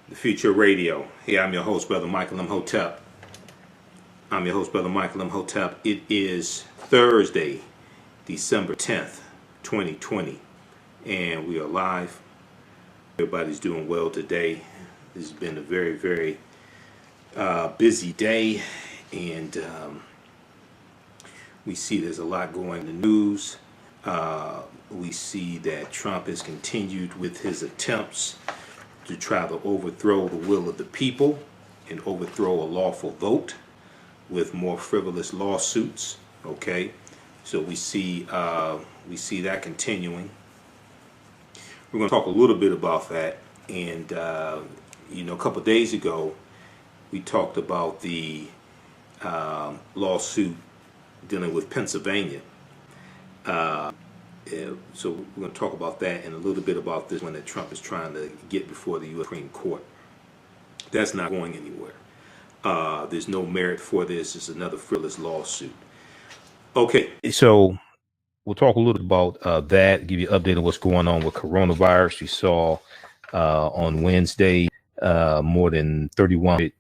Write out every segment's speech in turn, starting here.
The Future Radio. Hey, I'm your host, Brother Michael Imhotep. It is Thursday, December 10th, 2020, and we are live. Everybody's doing well today. This has been a very, very busy day, and we see there's a lot going in the news. We see that Trump has continued with his attempts to try to overthrow the will of the people and overthrow a lawful vote with more frivolous lawsuits. Okay, so we see that continuing. We're going to talk a little bit about that, and a couple of days ago we talked about the lawsuit dealing with Pennsylvania. So we're going to talk about that and a little bit about this one that Trump is trying to get before the U.S. Supreme Court. That's not going anywhere. There's no merit for this. It's another frivolous lawsuit. Okay, so we'll talk a little bit about that, give you an update on what's going on with coronavirus. You saw on Wednesday more than 3,100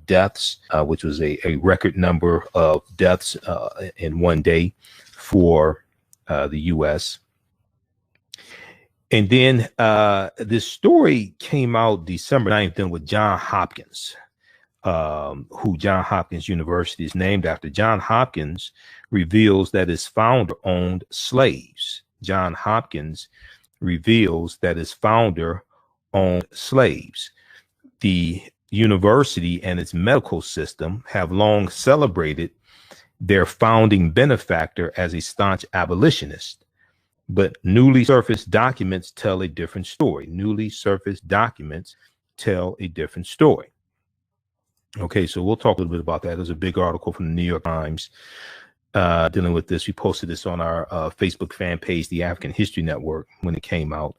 deaths, which was a record number of deaths in one day for the U.S. And then this story came out December 9th then with Johns Hopkins, who Johns Hopkins University is named after. Johns Hopkins reveals that its founder owned slaves. Johns Hopkins reveals that its founder owned slaves. The university and its medical system have long celebrated their founding benefactor as a staunch abolitionist, but newly surfaced documents tell a different story. Okay, so we'll talk a little bit about that. There's a big article from the New York Times dealing with this. We posted this on our Facebook fan page, the African History Network, when it came out.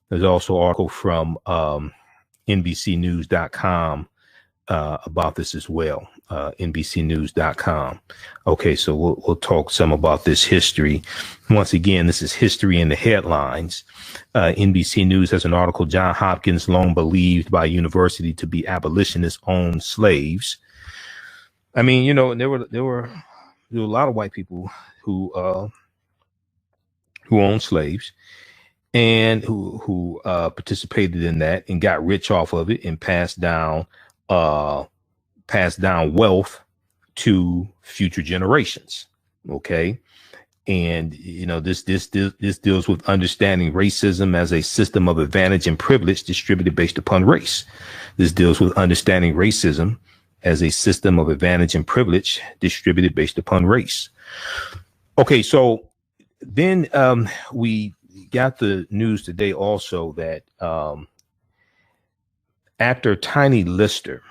There's also an article from NBCnews.com about this as well. NBCnews.com. Okay, so we'll talk some about this history. Once again, this is history in the headlines. NBC News has an article: Johns Hopkins, long believed by university to be abolitionists, owned slaves. I mean, there were a lot of white people who owned slaves and who participated in that and got rich off of it and passed down wealth to future generations. Okay. And, this deals with understanding racism as a system of advantage and privilege distributed based upon race. This deals with understanding racism as a system of advantage and privilege distributed based upon race. Okay. So then, we got the news today also that, actor Tiny Lister,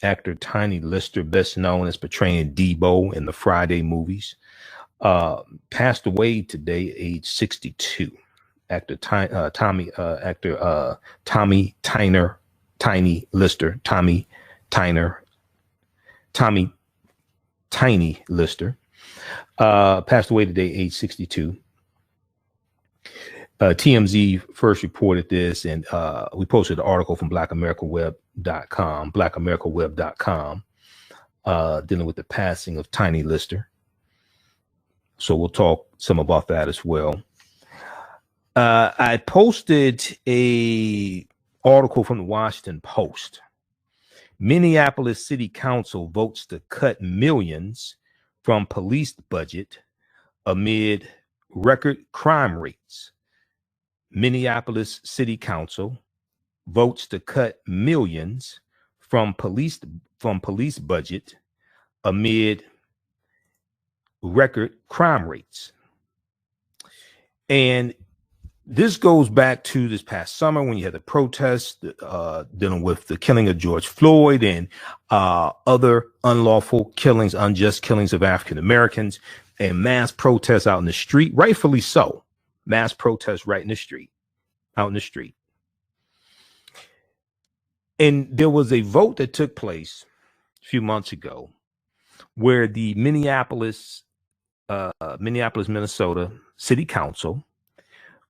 best known as portraying Debo in the Friday movies, passed away today, age 62. Actor Tiny Lister, passed away today, age 62. TMZ first reported this, and we posted an article from blackamericaweb.com, dealing with the passing of Tiny Lister. So we'll talk some about that as well. I posted a article from the Washington Post. Minneapolis City Council votes to cut millions from police budget amid record crime rates. Minneapolis City Council votes to cut millions from police budget amid record crime rates. And this goes back to this past summer when you had the protests dealing with the killing of George Floyd and other unlawful killings, unjust killings of African Americans, and mass protests out in the street, rightfully so. Mass protests out in the street. And there was a vote that took place a few months ago where the Minneapolis, Minnesota City Council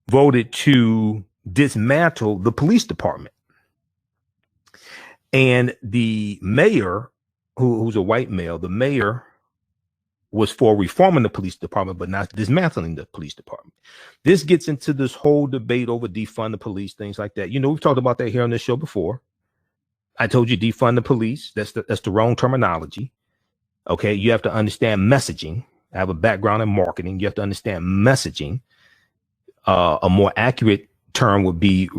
voted to dismantle the police department. And the mayor, who's a white male, the mayor was for reforming the police department, but not dismantling the police department. This gets into this whole debate over defund the police, things like that. You know, we've talked about that here on this show before. I told you defund the police. That's the wrong terminology. Okay, you have to understand messaging. I have a background in marketing. You have to understand messaging. A more accurate term would be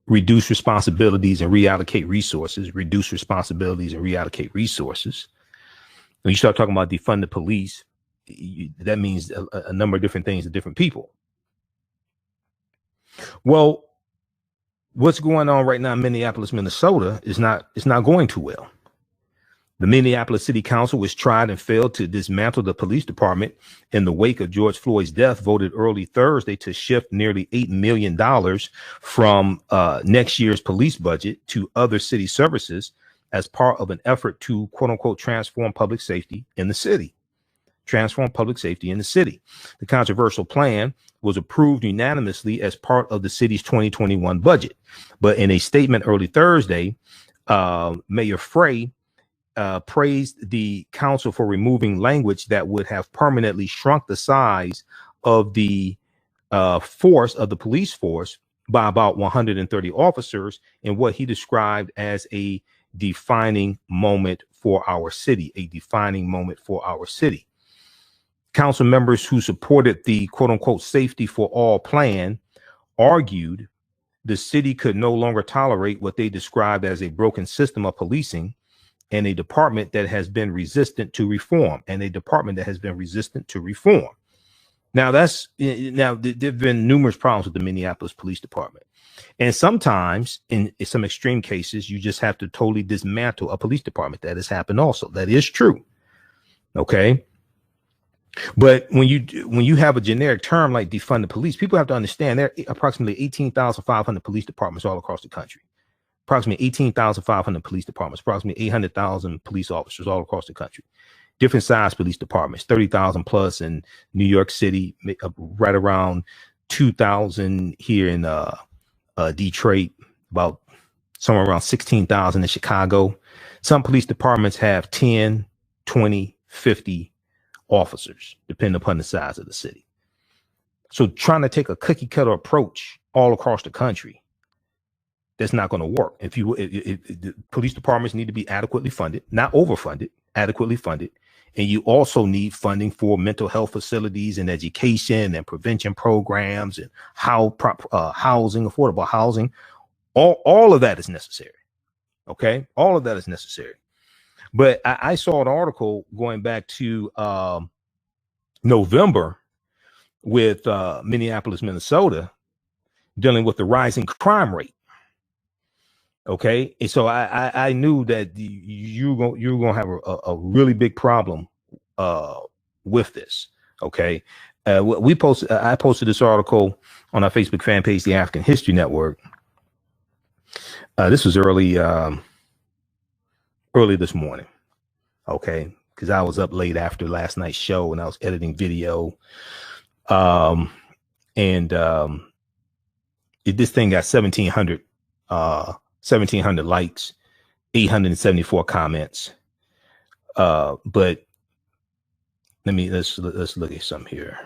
reduce responsibilities and reallocate resources. Reduce responsibilities and reallocate resources. When you start talking about defund the police, that means a number of different things to different people. Well, what's going on right now in Minneapolis, Minnesota is it's not going too well. The Minneapolis City Council, which tried and failed to dismantle the police department in the wake of George Floyd's death, voted early Thursday to shift nearly $8 million from next year's police budget to other city services as part of an effort to, quote unquote, transform public safety in the city. Transform public safety in the city. The controversial plan was approved unanimously as part of the city's 2021 budget. But in a statement early Thursday, Mayor Frey praised the council for removing language that would have permanently shrunk the size of the force of the police force by about 130 officers in what he described as a defining moment for our city, a defining moment for our city. Council members who supported the quote unquote safety for all plan argued the city could no longer tolerate what they described as a broken system of policing and a department that has been resistant to reform Now there've been numerous problems with the Minneapolis Police Department. And sometimes in some extreme cases, you just have to totally dismantle a police department. That has happened also. That is true. Okay. But when you have a generic term like defund the police, people have to understand there are approximately 18,500 police departments all across the country. Approximately 18,500 police departments, approximately 800,000 police officers all across the country. Different size police departments, 30,000 plus in New York City, right around 2,000 here in Detroit, about somewhere around 16,000 in Chicago. Some police departments have 10, 20, 50 officers, depending upon the size of the city. So trying to take a cookie cutter approach all across the country, that's not going to work. If the police departments need to be adequately funded, not overfunded, adequately funded. And you also need funding for mental health facilities and education and prevention programs and housing, affordable housing. All of that is necessary. Okay. All of that is necessary. But I saw an article going back to November with Minneapolis, Minnesota, dealing with the rising crime rate. Okay, and so I knew that you're gonna have a really big problem with this. Okay, I posted this article on our Facebook fan page, the African History Network. This was early this morning. Okay, because I was up late after last night's show and I was editing video. This thing got 1,700 likes, 874 comments. But let's look at some here.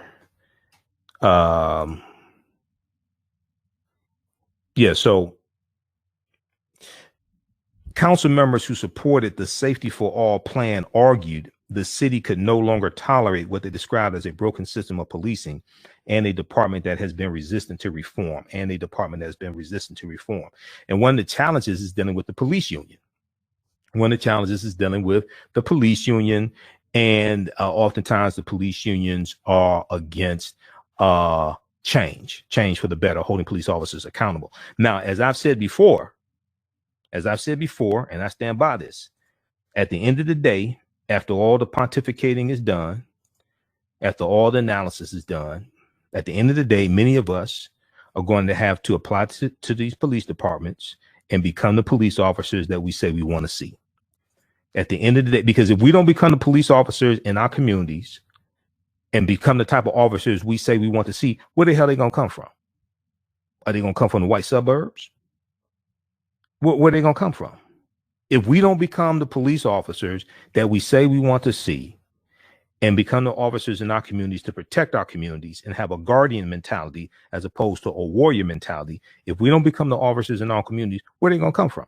So council members who supported the Safety for All plan argued the city could no longer tolerate what they described as a broken system of policing and a department that has been resistant to reform And one of the challenges is dealing with the police union. And oftentimes the police unions are against change for the better, holding police officers accountable. Now, as I've said before, and I stand by this, at the end of the day, after all the pontificating is done, after all the analysis is done, at the end of the day, many of us are going to have to apply to these police departments and become the police officers that we say we want to see. At the end of the day, because if we don't become the police officers in our communities and become the type of officers we say we want to see, where the hell are they going to come from? Are they going to come from the white suburbs? Where are they going to come from? If we don't become the police officers that we say we want to see and become the officers in our communities to protect our communities and have a guardian mentality as opposed to a warrior mentality, if we don't become the officers in our communities, where are they going to come from?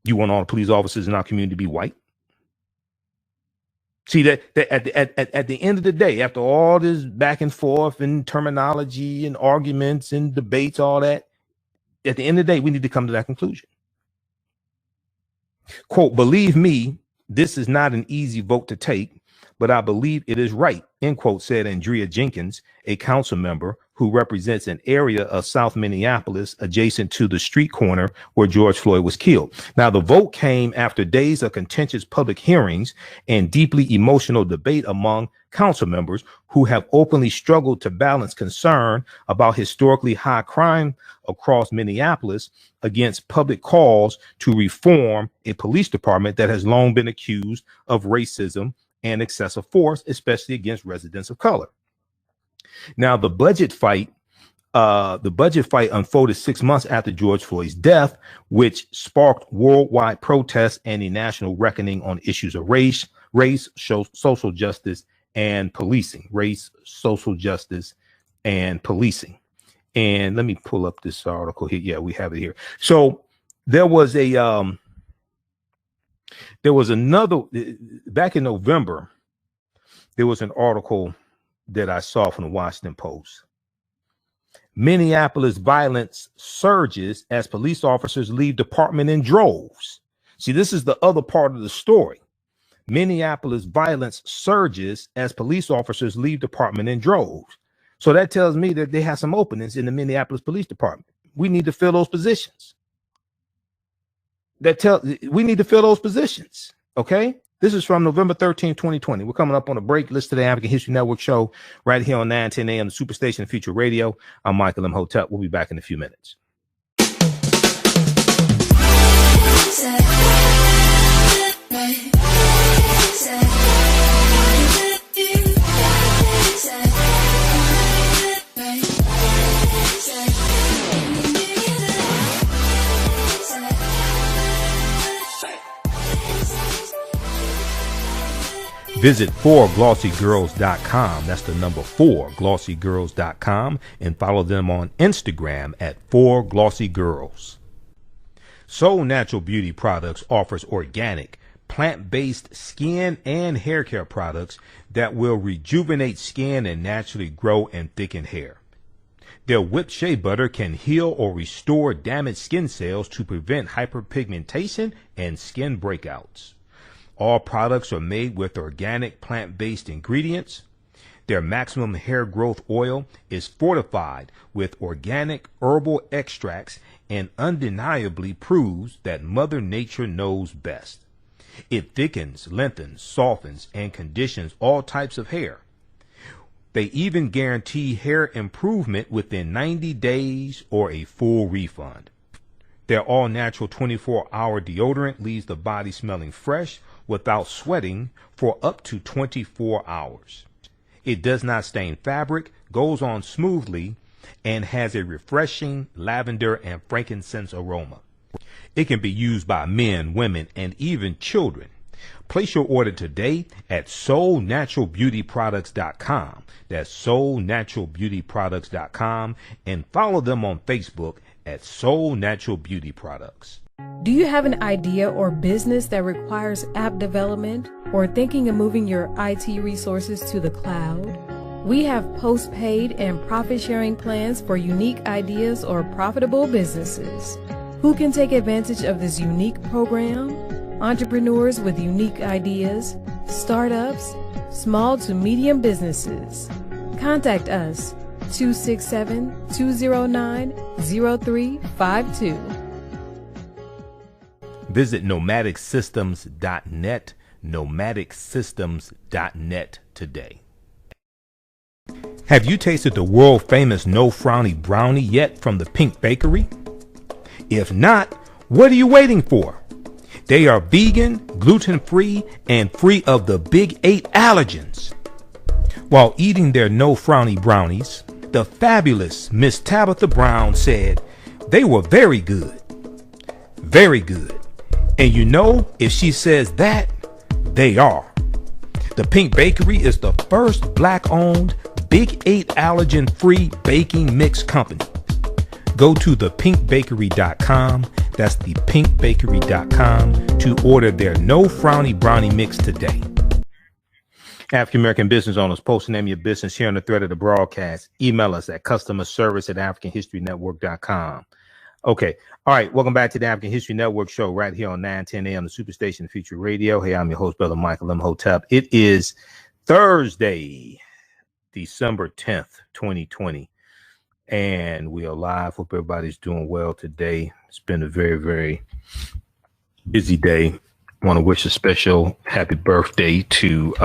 You want all the police officers in our community to be white? See, that at the end of the day, after all this back and forth and terminology and arguments and debates, all that, at the end of the day, we need to come to that conclusion. Quote, believe me, this is not an easy vote to take, but I believe it is right, end quote, said Andrea Jenkins, a council member who represents an area of South Minneapolis adjacent to the street corner where George Floyd was killed. Now, the vote came after days of contentious public hearings and deeply emotional debate among council members who have openly struggled to balance concern about historically high crime across Minneapolis against public calls to reform a police department that has long been accused of racism and excessive force, especially against residents of color. Now, the budget fight unfolded 6 months after George Floyd's death, which sparked worldwide protests and a national reckoning on issues of race, social justice, and policing. Race, social justice, and policing. And let me pull up this article here. Yeah, we have it here. So there was another back in November. There was an article that I saw from the Washington Post. Minneapolis violence surges as police officers leave department in droves. See, this is the other part of the story. Minneapolis violence surges as police officers leave department in droves. So that tells me that they have some openings in the Minneapolis Police Department. We need to fill those positions. We need to fill those positions. Okay. This is from November 13th, 2020. We're coming up on a break. Listen to the African History Network show right here on 910 a.m. the Superstation Future Radio. I'm Michael Imhotep. We'll be back in a few minutes. Visit 4glossygirls.com. That's the number 4glossygirls.com, and follow them on Instagram at 4glossygirls. Soul Natural Beauty Products offers organic, plant-based skin and hair care products that will rejuvenate skin and naturally grow and thicken hair. Their whipped shea butter can heal or restore damaged skin cells to prevent hyperpigmentation and skin breakouts. All products are made with organic plant-based ingredients. Their maximum hair growth oil is fortified with organic herbal extracts and undeniably proves that Mother Nature knows best. It thickens, lengthens, softens, and conditions all types of hair. They even guarantee hair improvement within 90 days or a full refund. Their all-natural 24-hour deodorant leaves the body smelling fresh without sweating for up to 24 hours. It does not stain fabric, goes on smoothly, and has a refreshing lavender and frankincense aroma. It can be used by men, women, and even children. Place your order today at soulnaturalbeautyproducts.com. That's soulnaturalbeautyproducts.com, and follow them on Facebook at Soul Natural Beauty Products. Do you have an idea or business that requires app development or thinking of moving your IT resources to the cloud? We have post-paid and profit-sharing plans for unique ideas or profitable businesses. Who can take advantage of this unique program? Entrepreneurs with unique ideas, startups, small to medium businesses. Contact us 267-209-0352. Visit nomadicsystems.net, nomadicsystems.net today. Have you tasted the world famous No Frowny Brownie yet from the Pink Bakery? If not, what are you waiting for? They are vegan, gluten-free, and free of the big 8 allergens. While eating their No Frowny brownies, the fabulous Miss Tabitha Brown said they were very good. Very good. And you know, if she says that, they are. The Pink Bakery is the first black-owned, Big 8 allergen-free baking mix company. Go to thepinkbakery.com. That's thepinkbakery.com to order their No Frowny Brownie mix today. African American business owners, post the name of your business here on the thread of the broadcast. Email us at customerservice@africanhistorynetwork.com. Okay. All right. Welcome back to the African History Network show right here on 910 AM, the Superstation Future Radio. Hey, I'm your host, Brother Michael Imhotep. It is Thursday, December 10th, 2020. And we are live. Hope everybody's doing well today. It's been a very, very busy day. I want to wish a special happy birthday to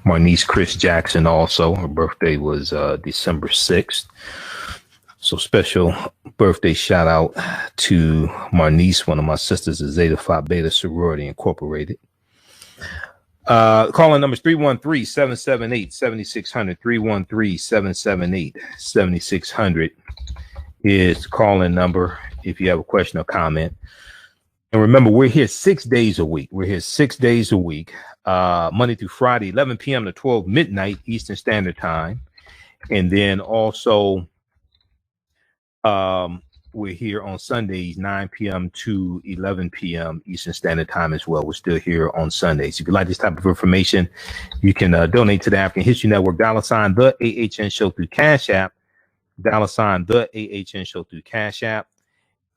my niece, Chris Jackson. Also, her birthday was December 6th. So special birthday shout out to my niece, one of my sisters at Zeta Phi Beta Sorority Incorporated. Calling numbers 313-778-7600. 313-778-7600 is the calling number if you have a question or comment. And remember, we're here 6 days a week. We're here 6 days a week, Monday through Friday, 11 p.m. to 12 midnight Eastern Standard Time. And then also we're here on Sundays, 9 p.m. to 11 p.m. Eastern Standard Time as well. We're still here on Sundays. If you like this type of information, you can donate to the African History Network, $ the AHN Show through Cash App, $ the AHN Show through Cash App,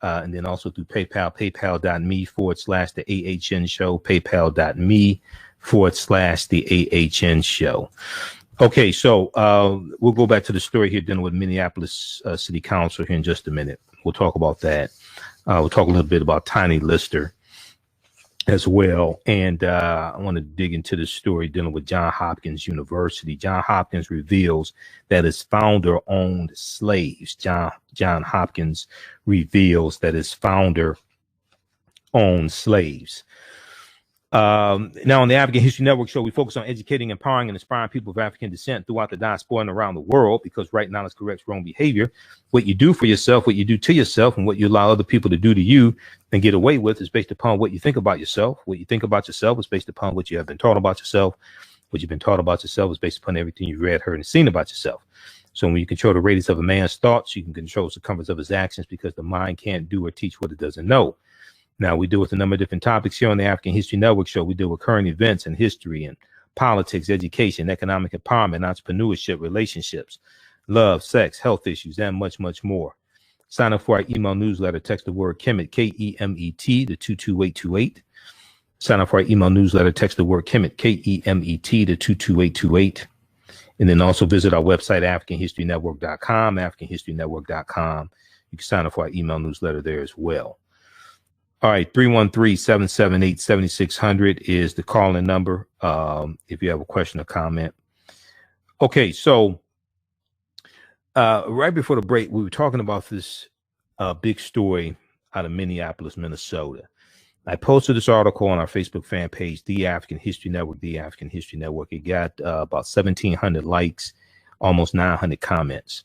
and then also through PayPal, paypal.me/the AHN Show, paypal.me/the AHN Show. Okay, so we'll go back to the story here dealing with Minneapolis City Council here in just a minute. We'll talk about that. We'll talk a little bit about Tiny Lister as well. And I want to dig into the story dealing with Johns Hopkins University. Johns Hopkins reveals that its founder owned slaves. Johns Hopkins reveals that its founder owned slaves. Now on the African History Network show, we focus on educating, empowering, and inspiring people of African descent throughout the diaspora and around the world, because right knowledge corrects wrong behavior. What you do for yourself, what you do to yourself, and what you allow other people to do to you and get away with is based upon what you think about yourself. What you think about yourself is based upon what you have been taught about yourself. What you've been taught about yourself is based upon everything you've read, heard, and seen about yourself. So when you control the radius of a man's thoughts, you can control the circumference of his actions, because the mind can't do or teach what it doesn't know. Now, we deal with a number of different topics here on the African History Network show. We deal with current events and history and politics, education, economic empowerment, entrepreneurship, relationships, love, sex, health issues, and much, much more. Sign up for our email newsletter. Text the word Kemet, K-E-M-E-T, to 22828. Sign up for our email newsletter. Text the word Kemet, K-E-M-E-T, to 22828. And then also visit our website, AfricanHistoryNetwork.com, AfricanHistoryNetwork.com. You can sign up for our email newsletter there as well. All right, 313-778-7600 is the calling number if you have a question or comment. Okay, so right before the break, we were talking about this big story out of Minneapolis, Minnesota. I posted this article on our Facebook fan page, The African History Network, The African History Network. It got about 1,700 likes, almost 900 comments.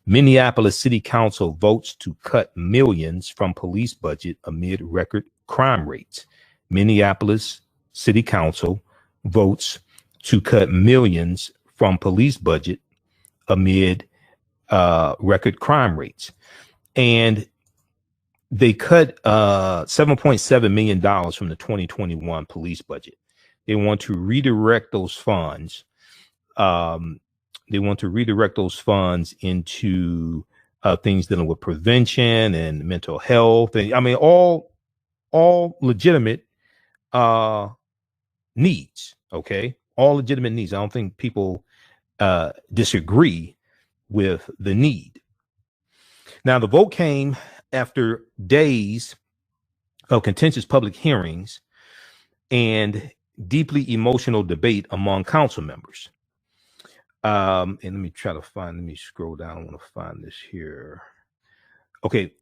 Minneapolis City Council votes to cut millions from police budget amid record crime rates. Minneapolis City Council votes to cut millions from police budget amid record crime rates. And they cut $7.7 million from the 2021 police budget. They want to redirect those funds. They want to redirect those funds into things dealing with prevention and mental health. And I mean, all legitimate needs. Okay. All legitimate needs. I don't think people disagree with the need. Now, the vote came after days of contentious public hearings and deeply emotional debate among council members. And let me scroll down. I want to find this here. Okay.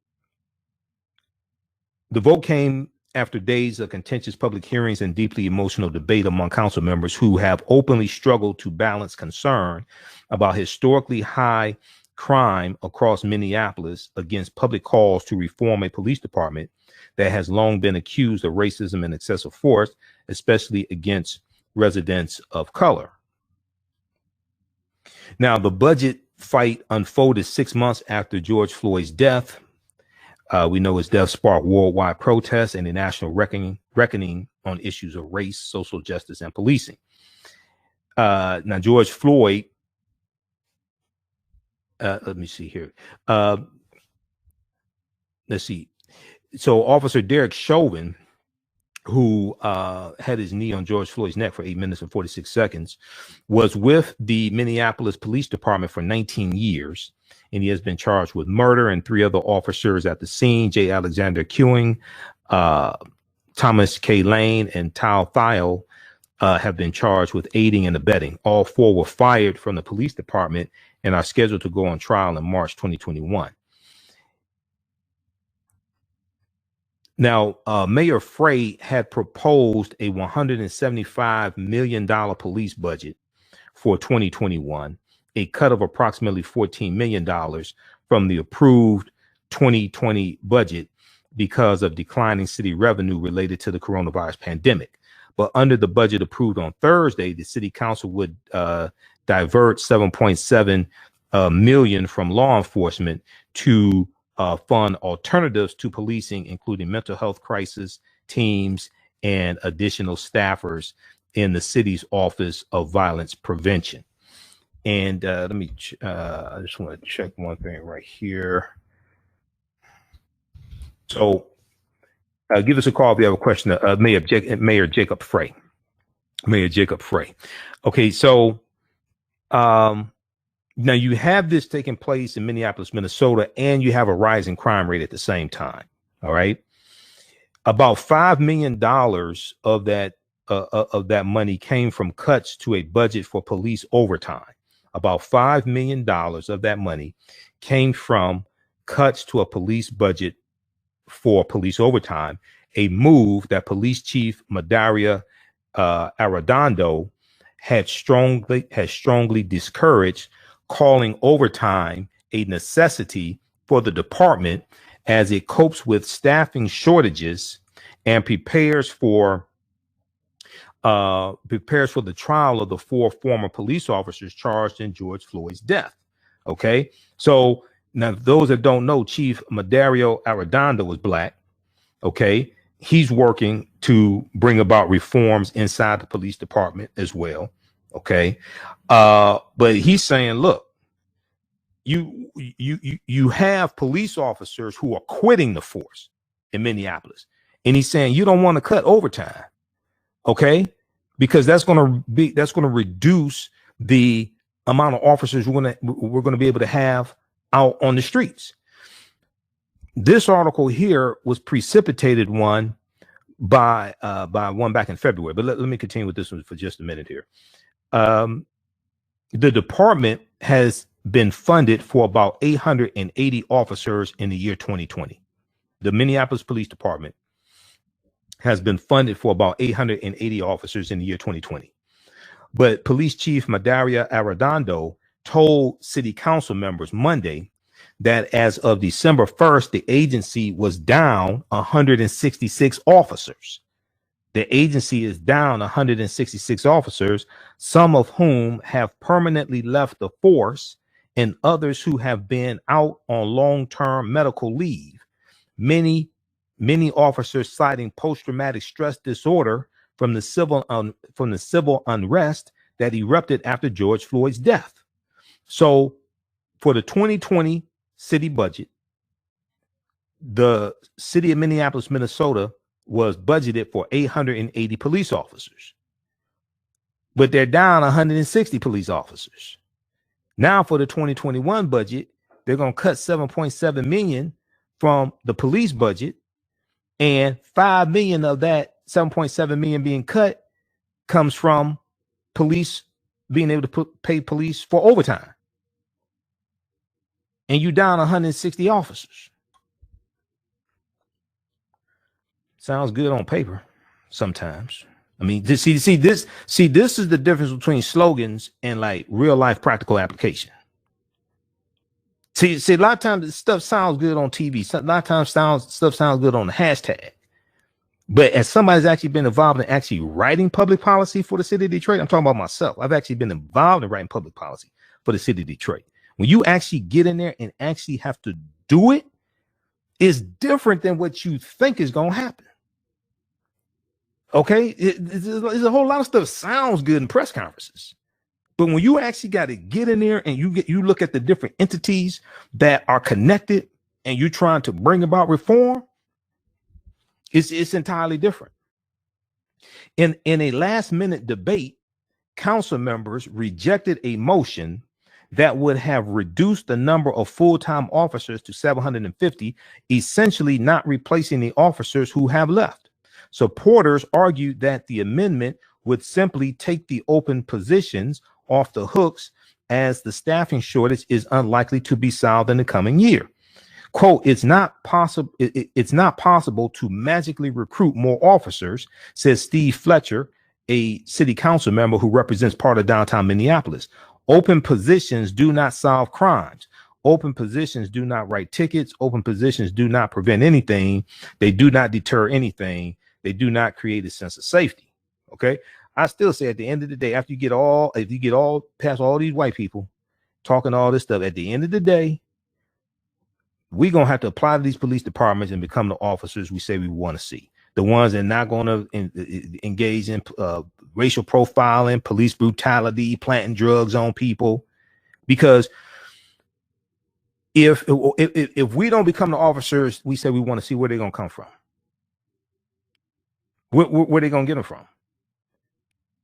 The vote came after days of contentious public hearings and deeply emotional debate among council members who have openly struggled to balance concern about historically high crime across Minneapolis against public calls to reform a police department that has long been accused of racism and excessive force, especially against residents of color. Now, the budget fight unfolded 6 months after George Floyd's death. We know his death sparked worldwide protests and a national reckoning on issues of race, social justice, and policing. Now, George Floyd, let me see here. Let's see. So Officer Derek Chauvin, who had his knee on George Floyd's neck for 8 minutes and 46 seconds, was with the Minneapolis Police Department for 19 years, and he has been charged with murder. And 3 other officers at the scene, J. Alexander Ewing, Thomas K. Lane, and Tal Thiel, have been charged with aiding and abetting. All 4 were fired from the police department and are scheduled to go on trial in March 2021. Now, Mayor Frey had proposed a $175 million police budget for 2021, a cut of approximately $14 million from the approved 2020 budget because of declining city revenue related to the coronavirus pandemic. But under the budget approved on Thursday, the city council would divert $7.7 million from law enforcement to fund alternatives to policing, including mental health crisis teams and additional staffers in the city's Office of Violence Prevention. And let me, I just want to check one thing right here. So give us a call if you have a question. Mayor Jacob Frey. Mayor Jacob Frey. Okay, so now you have this taking place in Minneapolis, Minnesota, and you have a rising crime rate at the same time. All right. About $5 million of that money came from cuts to a budget for police overtime. About $5 million of that money came from cuts to a police budget for police overtime, a move that Police Chief Madaria Arradondo has strongly discouraged, calling overtime a necessity for the department as it copes with staffing shortages and prepares for the trial of the 4 former police officers charged in George Floyd's death. Okay, so now those that don't know, Chief Madario Arradondo was Black. Okay, he's working to bring about reforms inside the police department as well. Okay, but he's saying, look, you have police officers who are quitting the force in Minneapolis, and he's saying you don't want to cut overtime, okay, because that's going to reduce the amount of officers we're going to be able to have out on the streets. This article here was precipitated one by one back in February, but let me continue with this one for just a minute here. The department has been funded for about 880 officers in the year 2020. The Minneapolis Police Department has been funded for about 880 officers in the year 2020. But Police Chief Madaria Arradondo told city council members Monday that as of December 1st, the agency was down 166 officers. The agency is down 166 officers, some of whom have permanently left the force and others who have been out on long-term medical leave. Many officers citing post-traumatic stress disorder from the civil unrest that erupted after George Floyd's death. So for the 2020 city budget, the city of Minneapolis, Minnesota was budgeted for 880 police officers, but they're down 160 police officers. Now for the 2021 budget, they're going to cut 7.7 million from the police budget, and 5 million of that 7.7 million being cut comes from police being able to pay police for overtime. And you down 160 officers. Sounds good on paper sometimes. I mean, this is the difference between slogans and like real life practical application. See, a lot of times this stuff sounds good on TV. A lot of times stuff sounds good on the hashtag. But as somebody's actually been involved in actually writing public policy for the city of Detroit, I'm talking about myself. I've actually been involved in writing public policy for the city of Detroit. When you actually get in there and actually have to do it, it's different than what you think is going to happen. Okay, there's a whole lot of stuff sounds good in press conferences, but when you actually got to get in there and you look at the different entities that are connected and you're trying to bring about reform, it's entirely different. In a last minute debate, council members rejected a motion that would have reduced the number of full-time officers to 750, essentially not replacing the officers who have left. Supporters argued that the amendment would simply take the open positions off the hooks, as the staffing shortage is unlikely to be solved in the coming year. Quote, it's not possible to magically recruit more officers, says Steve Fletcher, a city council member who represents part of downtown Minneapolis. Open positions do not solve crimes. Open positions do not write tickets. Open positions do not prevent anything. They do not deter anything. They do not create a sense of safety. Okay. I still say at the end of the day, after you get all past all these white people talking all this stuff, at the end of the day, we're going to have to apply to these police departments and become the officers we say we want to see. The ones that are not going to engage in racial profiling, police brutality, planting drugs on people. Because if we don't become the officers we say we want to see, where they're going to come from? Where they going to get them from?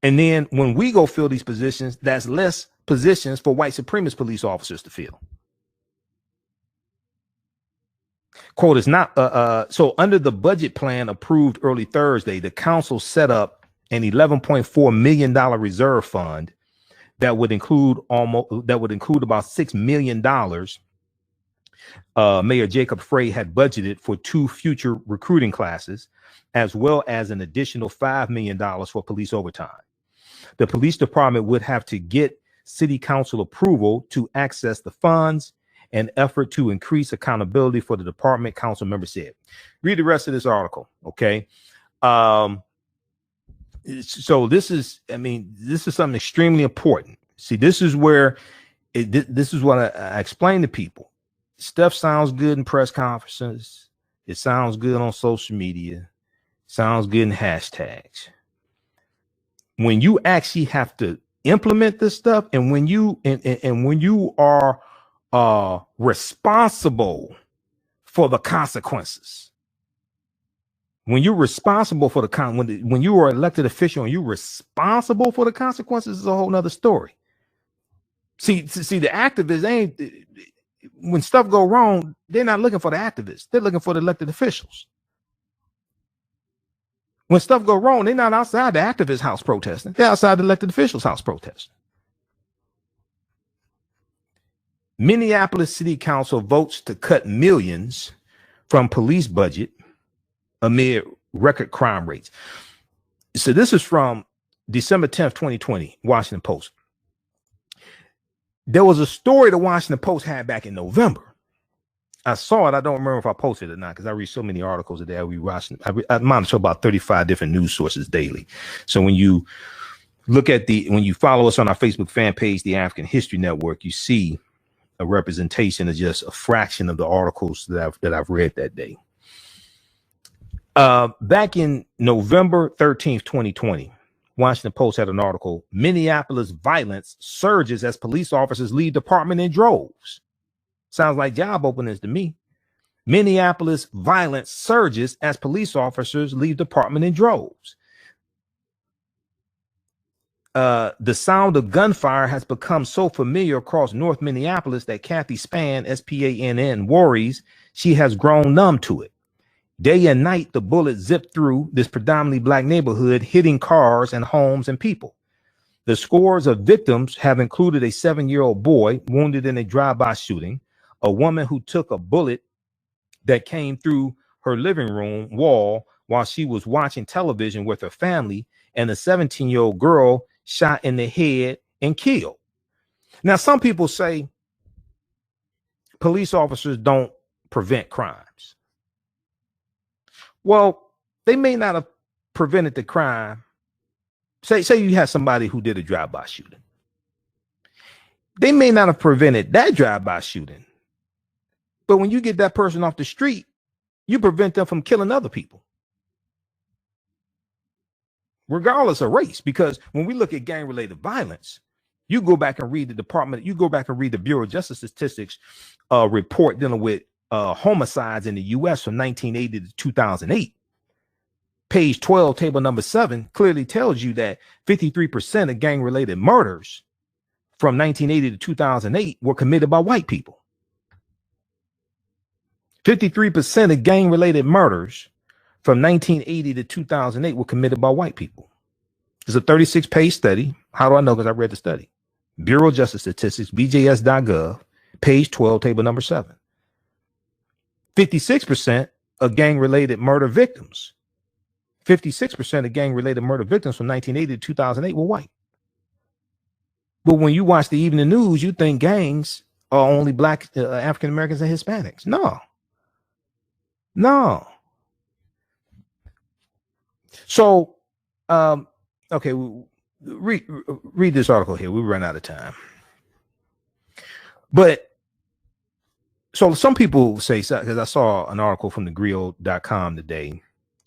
And then when we go fill these positions, that's less positions for white supremacist police officers to fill. Quote, is not so under the budget plan approved early Thursday, the council set up an $11.4 million reserve fund that would include about $6 million. Mayor Jacob Frey had budgeted for 2 future recruiting classes, as well as an additional $5 million for police overtime. The police department would have to get city council approval to access the funds, an effort to increase accountability for the department, council member said. Read the rest of this article, okay? So this is something extremely important. See, this is where this is what I explain to people. Stuff sounds good in press conferences. It sounds good on social media. Sounds good in hashtags. When you actually have to implement this stuff, and when you are responsible for the consequences, when you're responsible for when you are elected official and you're responsible for the consequences, is a whole nother story. See, the activists ain't, when stuff go wrong, they're not looking for the activists. They're looking for the elected officials. When stuff go wrong, they're not outside the activist house protesting. They're outside the elected officials' house protesting. Minneapolis City Council votes to cut millions from police budget amid record crime rates. So this is from December 10th, 2020, Washington Post. There was a story the Washington Post had back in November. I saw it. I don't remember if I posted it or not, because I read so many articles a day. I monitor about 35 different news sources daily. So when you look at when you follow us on our Facebook fan page, the African History Network, you see a representation of just a fraction of the articles that I've read that day. Back in November 13th, 2020, Washington Post had an article, Minneapolis violence surges as police officers leave department in droves. Sounds like job openings to me. Minneapolis violence surges as police officers leave department in droves. The sound of gunfire has become so familiar across North Minneapolis that Kathy Spann, S-P-A-N-N, worries she has grown numb to it. Day and night, the bullets zip through this predominantly black neighborhood, hitting cars and homes and people. The scores of victims have included a 7-year-old boy wounded in a drive-by shooting, a woman who took a bullet that came through her living room wall while she was watching television with her family, and a 17-year-old girl shot in the head and killed. Now, some people say police officers don't prevent crimes. Well, they may not have prevented the crime. Say you had somebody who did a drive-by shooting. They may not have prevented that drive-by shooting. But when you get that person off the street, you prevent them from killing other people, regardless of race. Because when we look at gang-related violence, you go back and read the Bureau of Justice Statistics report dealing with homicides in the U.S. from 1980 to 2008. Page 12, table number 7, clearly tells you that 53% of gang-related murders from 1980 to 2008 were committed by white people. 53% of gang-related murders from 1980 to 2008 were committed by white people. It's a 36-page study. How do I know? Because I read the study. Bureau of Justice Statistics, bjs.gov, page 12, table number 7. 56% of gang-related murder victims. 56% of gang-related murder victims from 1980 to 2008 were white. But when you watch the evening news, you think gangs are only black, African Americans and Hispanics. No. So, okay, read this article here. We run out of time. But so some people say, because I saw an article from thegrio.com today.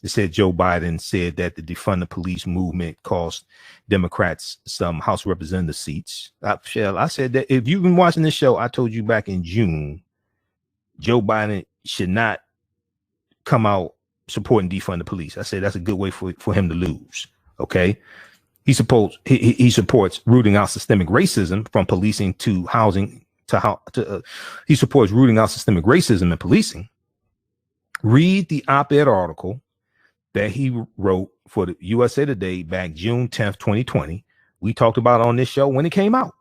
It said Joe Biden said that the defund the police movement cost Democrats some House Representative seats. I said that if you've been watching this show, I told you back in June, Joe Biden should not come out supporting defund the police. I said that's a good way for him to lose. Okay. He supports rooting out systemic racism from policing to housing he supports rooting out systemic racism and policing. Read the op-ed article that he wrote for the USA Today back June 10th, 2020. We talked about it on this show when it came out.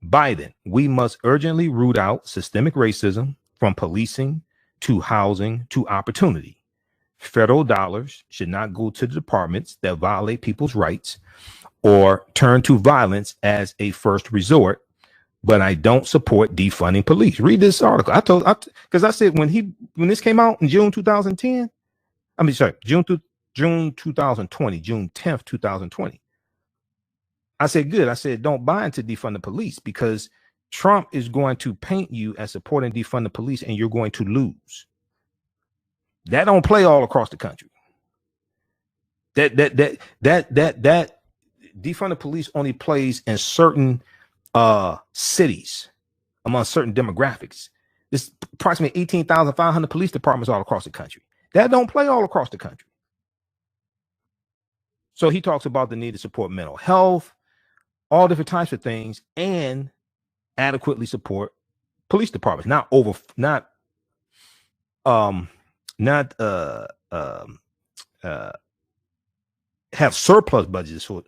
Biden, we must urgently root out systemic racism from policing to housing to opportunity. Federal dollars should not go to the departments that violate people's rights or turn to violence as a first resort. But I don't support defunding police. Read this article. Because I said when this came out in June 2010, June 2020, June 10th, 2020. I said, good. I said, don't buy into defund the police because Trump is going to paint you as supporting defund the police and you're going to lose. That don't play all across the country. That defund the police only plays in certain cities among certain demographics. There's approximately 18,500 police departments all across the country. That don't play all across the country. So he talks about the need to support mental health, all different types of things, and adequately support police departments. Have surplus budgets for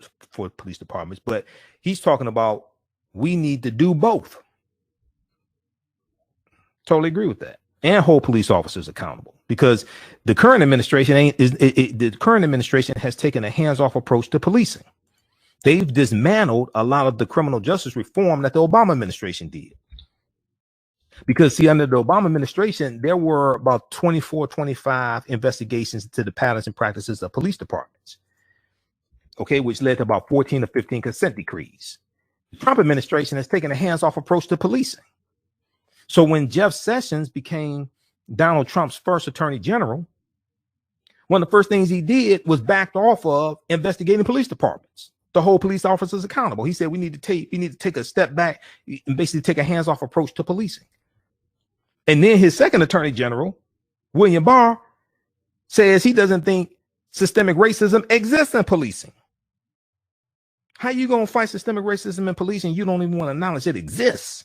police departments, but he's talking about we need to do both. Totally agree with that. And hold police officers accountable, because the current administration has taken a hands-off approach to policing. They've dismantled a lot of the criminal justice reform that the Obama administration did. Because see, under the Obama administration, there were about 24, 25 investigations into the patterns and practices of police departments. Okay, which led to about 14 or 15 consent decrees. The Trump administration has taken a hands-off approach to policing. So when Jeff Sessions became Donald Trump's first attorney general, one of the first things he did was backed off of investigating police departments to hold police officers accountable. He said we need to take a step back and basically take a hands-off approach to policing. And then his second attorney general, William Barr, says he doesn't think systemic racism exists in policing. How you gonna fight systemic racism in policing? You don't even want to acknowledge it exists.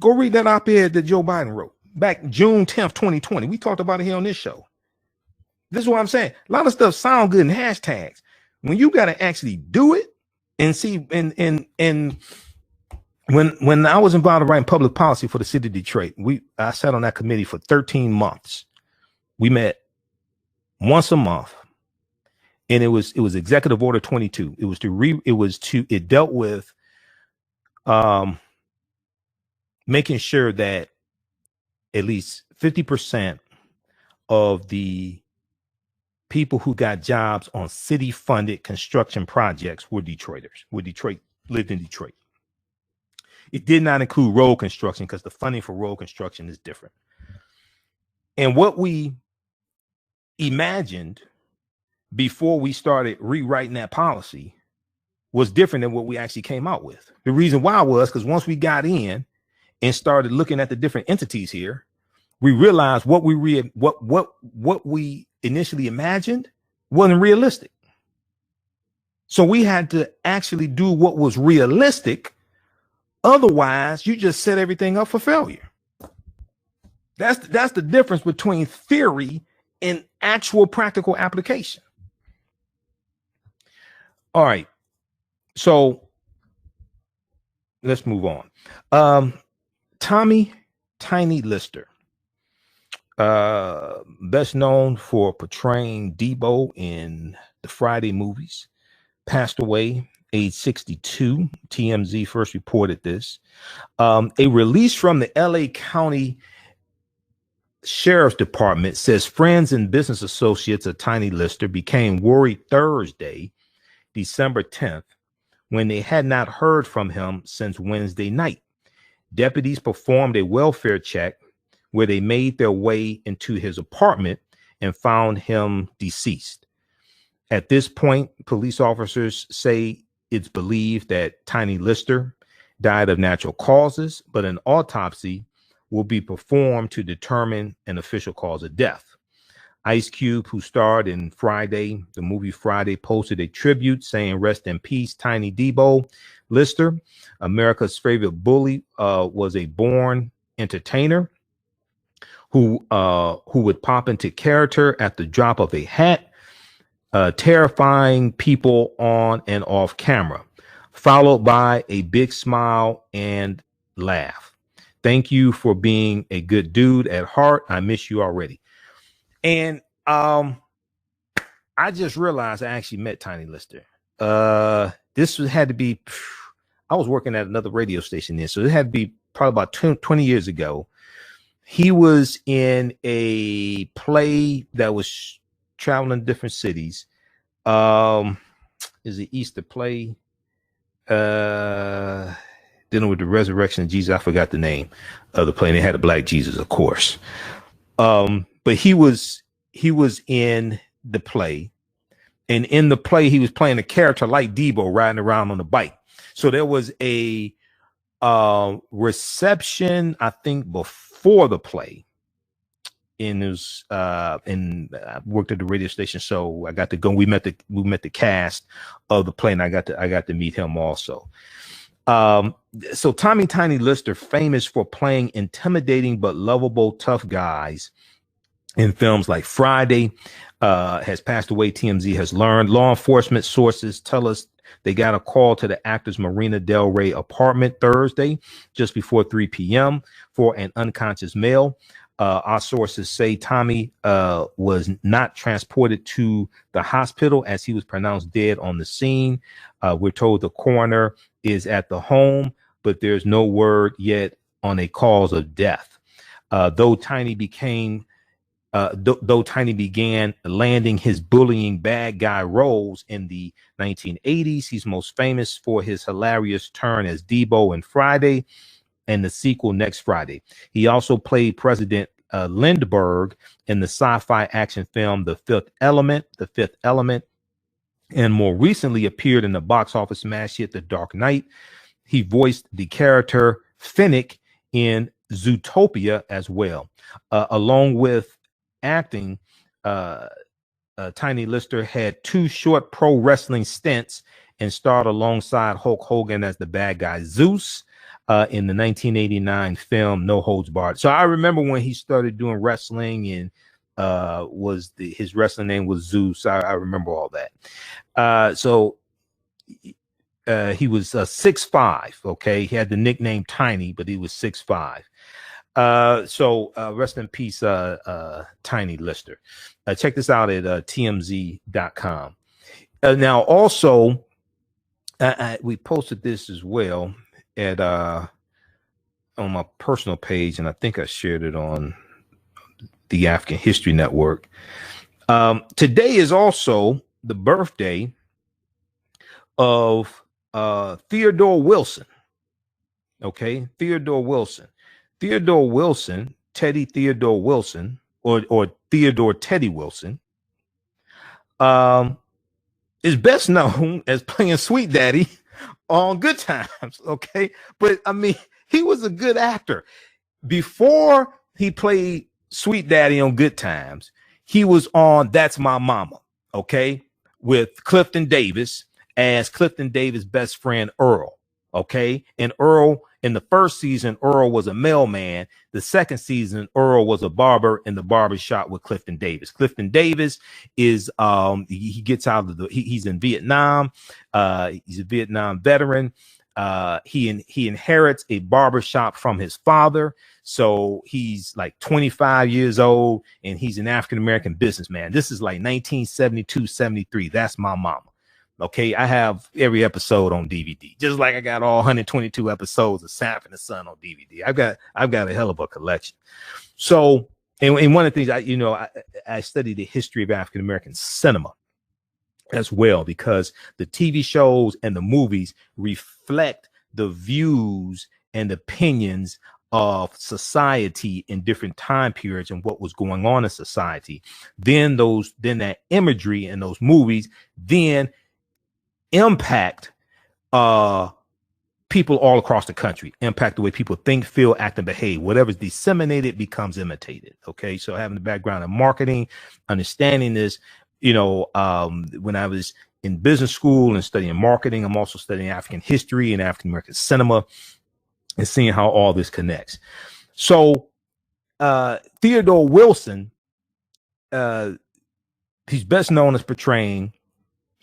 Go read that op-ed that Joe Biden wrote back June 10th, 2020. We talked about it here on this show. This is what I'm saying. A lot of stuff sound good in hashtags. When you got to actually do it and see, and when I was involved in writing public policy for the city of Detroit, I sat on that committee for 13 months. We met once a month, and it was Executive Order 22. It dealt with making sure that at least 50% of the people who got jobs on city-funded construction projects were Detroiters. Lived in Detroit. It did not include road construction because the funding for road construction is different. And what we imagined before we started rewriting that policy was different than what we actually came out with. The reason why was because once we got in and started looking at the different entities here, we realized what we initially imagined wasn't realistic. So we had to actually do what was realistic. Otherwise, you just set everything up for failure. That's the difference between theory and actual practical application. All right. So let's move on. Tommy Tiny Lister, best known for portraying Debo in the Friday movies, passed away age 62. TMZ first reported this. A release from the LA County Sheriff's Department says friends and business associates of Tiny Lister became worried Thursday, December 10th, when they had not heard from him since Wednesday night. Deputies performed a welfare check where they made their way into his apartment and found him deceased. At this point, police officers say it's believed that Tiny Lister died of natural causes, but an autopsy will be performed to determine an official cause of death. Ice Cube, who starred in Friday, the movie Friday, posted a tribute saying, "Rest in peace, Tiny Debo Lister. America's favorite bully, was a born entertainer who would pop into character at the drop of a hat, terrifying people on and off camera, followed by a big smile and laugh. Thank you for being a good dude at heart. I miss you already." And I just realized I actually met Tiny Lister. This had to be, I was working at another radio station then, so it had to be probably about 20 years ago. He was in a play that was traveling to different cities. Is it Easter play? Dealing with the resurrection of Jesus. I forgot the name of the play. And they had a black Jesus, of course. But he was in the play, and in the play he was playing a character like Debo riding around on a bike. So there was a reception, I think, before the play. And I worked at the radio station, so I got to go. We met the cast of the play, and I got to meet him also. So Tommy Tiny Lister, famous for playing intimidating but lovable tough guys in films like Friday, has passed away. TMZ has learned. Law enforcement sources tell us they got a call to the actor's Marina Del Rey apartment Thursday, just before 3 p.m. for an unconscious male. Our sources say Tommy was not transported to the hospital as he was pronounced dead on the scene. We're told the coroner is at the home, but there's no word yet on a cause of death. Though Tiny began landing his bullying bad guy roles in the 1980s, he's most famous for his hilarious turn as Debo in Friday and the sequel Next Friday. He also played President Lindbergh in the sci-fi action film The Fifth Element, and more recently appeared in the box office smash hit The Dark Knight. He voiced the character Finnick in Zootopia as well. Along with acting, Tiny Lister had 2 short pro wrestling stints and starred alongside Hulk Hogan as the bad guy Zeus in the 1989 film No Holds Barred. So I remember when he started doing wrestling, and his wrestling name was Zeus. I remember all that. So he was 6'5". Okay, he had the nickname Tiny, but he was 6'5". So rest in peace, Tiny Lister. Check this out at tmz.com. Now, also, we posted this as well at on my personal page, and I think I shared it on the African History Network. Today is also the birthday of Theodore Wilson. Okay, Theodore Wilson. Theodore Wilson, Teddy Theodore Wilson, or Theodore Teddy Wilson, is best known as playing Sweet Daddy on Good Times. Okay, but I mean, he was a good actor. Before he played Sweet Daddy on Good Times, he was on That's My Mama, okay, with Clifton Davis as Clifton Davis' best friend Earl, okay? And Earl, in the first season, Earl was a mailman. The second season, Earl was a barber in the barber shop with Clifton Davis. Clifton Davis is he gets out of he's in Vietnam. He's a Vietnam veteran. He inherits a barber shop from his father. So he's like 25 years old and he's an African-American businessman. This is like 1972, 73. That's My Mama. Okay, I have every episode on DVD, just like I got all 122 episodes of Sanford and Son on DVD. I've got a hell of a collection. So, and one of the things I studied the history of African-American cinema as well, because the TV shows and the movies reflect the views and opinions of society in different time periods and what was going on in society. Then that imagery in those movies then impact people all across the country, impact the way people think, feel, act, and behave. Whatever's disseminated becomes imitated. Okay, so having the background in marketing, understanding this, when I was in business school and studying marketing, I'm also studying African history and African American cinema and seeing how all this connects. So Theodore Wilson, he's best known as portraying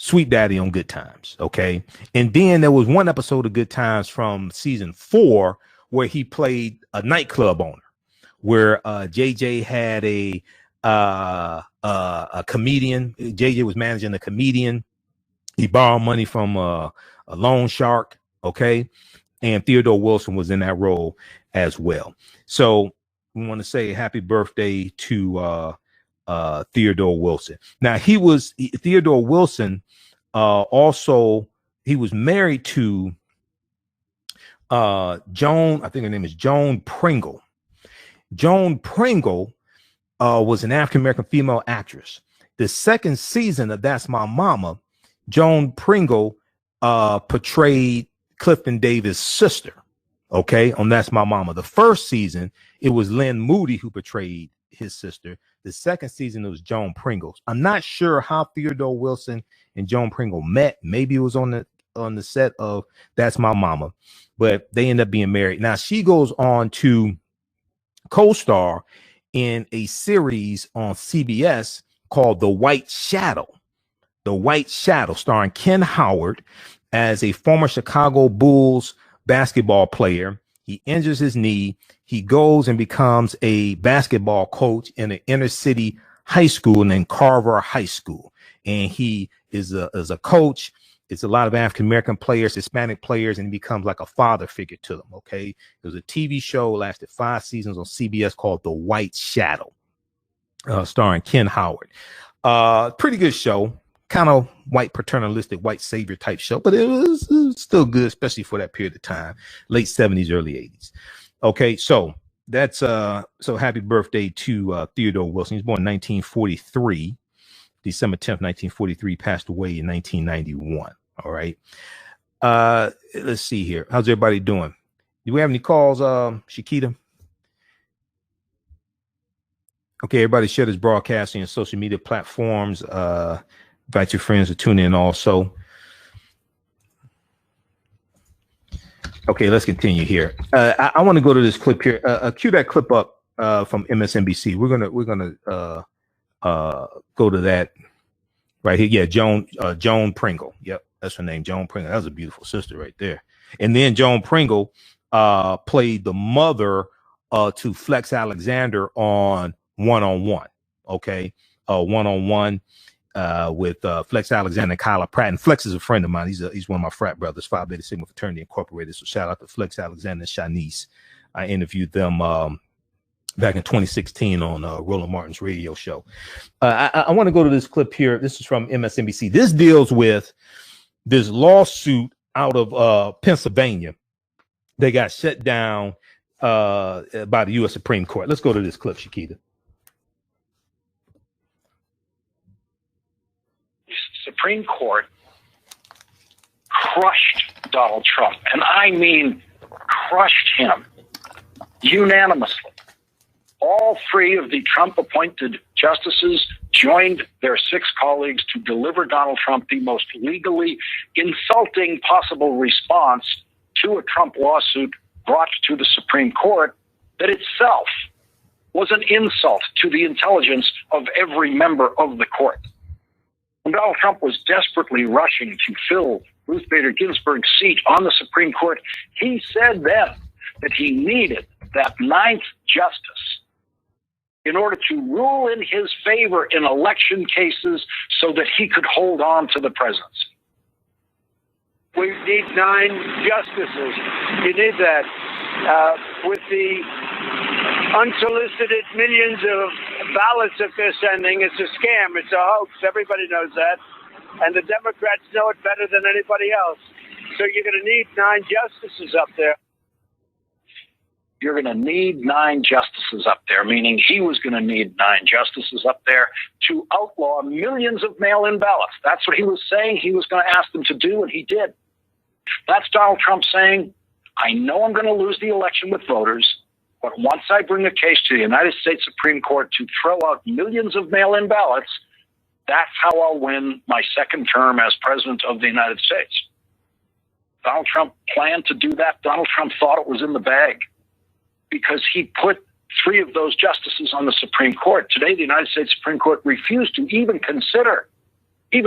Sweet Daddy on Good Times. Okay. And then there was one episode of Good Times from season 4 where he played a nightclub owner, where JJ had a comedian. JJ was managing a comedian. He borrowed money from a loan shark. Okay. And Theodore Wilson was in that role as well. So we want to say happy birthday to Theodore Wilson. Now Theodore Wilson also, he was married to Joan, I think her name is Joan Pringle. Joan Pringle was an African-American female actress. The second season of That's My Mama, Joan Pringle portrayed Clifton Davis' sister, okay, on That's My Mama. The first season, it was Lynn Moody who portrayed his sister. The second season, it was Joan Pringle. I'm not sure how Theodore Wilson and Joan Pringle met. Maybe it was on the set of That's My Mama, but they end up being married. Now she goes on to co-star in a series on CBS called The White Shadow. The White Shadow, starring Ken Howard as a former Chicago Bulls basketball player. He injures his knee. He goes and becomes a basketball coach in an inner city high school named Carver High School. And he is a coach. It's a lot of African-American players, Hispanic players, and he becomes like a father figure to them. Okay. It was a TV show, lasted 5 seasons on CBS called The White Shadow, starring Ken Howard. Pretty good show. Kind of white paternalistic, white savior type show, but it was still good, especially for that period of time, late 70s, early 80s. Okay, so that's so happy birthday to Theodore Wilson. He was born in 1943, December 10th, 1943, passed away in 1991. All right. Let's see here. How's everybody doing? Do we have any calls, Shakita? Okay, everybody share this broadcasting on social media platforms. Invite your friends to tune in also. Okay, let's continue here. I want to go to this clip here. Cue that clip up from MSNBC. We're gonna go to that right here. Yeah, Joan Pringle. Yep, that's her name, Joan Pringle. That was a beautiful sister right there. And then Joan Pringle played the mother to Flex Alexander on One-on-One. Okay, One-on-One. With Flex Alexander and Kyla Pratt. And Flex is a friend of mine. He's one of my frat brothers, Phi Beta Sigma Fraternity Incorporated. So shout out to Flex Alexander and Shanice. I interviewed them back in 2016 on Roland Martin's radio show. I want to go to this clip here. This is from MSNBC. This deals with this lawsuit out of Pennsylvania. They got shut down by the U.S. Supreme Court. Let's go to this clip, Shakita. Supreme Court crushed Donald Trump, and I mean crushed him unanimously. All three of the Trump-appointed justices joined their 6 colleagues to deliver Donald Trump the most legally insulting possible response to a Trump lawsuit brought to the Supreme Court that itself was an insult to the intelligence of every member of the court. When Donald Trump was desperately rushing to fill Ruth Bader Ginsburg's seat on the Supreme Court, he said then that he needed that 9th justice in order to rule in his favor in election cases so that he could hold on to the presidency. We need 9 justices. You need that. With the unsolicited millions of ballots that they're sending, it's a scam. It's a hoax. Everybody knows that. And the Democrats know it better than anybody else. So you're going to need 9 justices up there. You're going to need 9 justices up there, meaning he was going to need 9 justices up there to outlaw millions of mail-in ballots. That's what he was saying he was going to ask them to do, and he did. That's Donald Trump saying, I know I'm going to lose the election with voters, but once I bring a case to the United States Supreme Court to throw out millions of mail-in ballots, that's how I'll win my 2nd term as president of the United States. Donald Trump planned to do that. Donald Trump thought it was in the bag because he put 3 of those justices on the Supreme Court. Today, the United States Supreme Court refused to even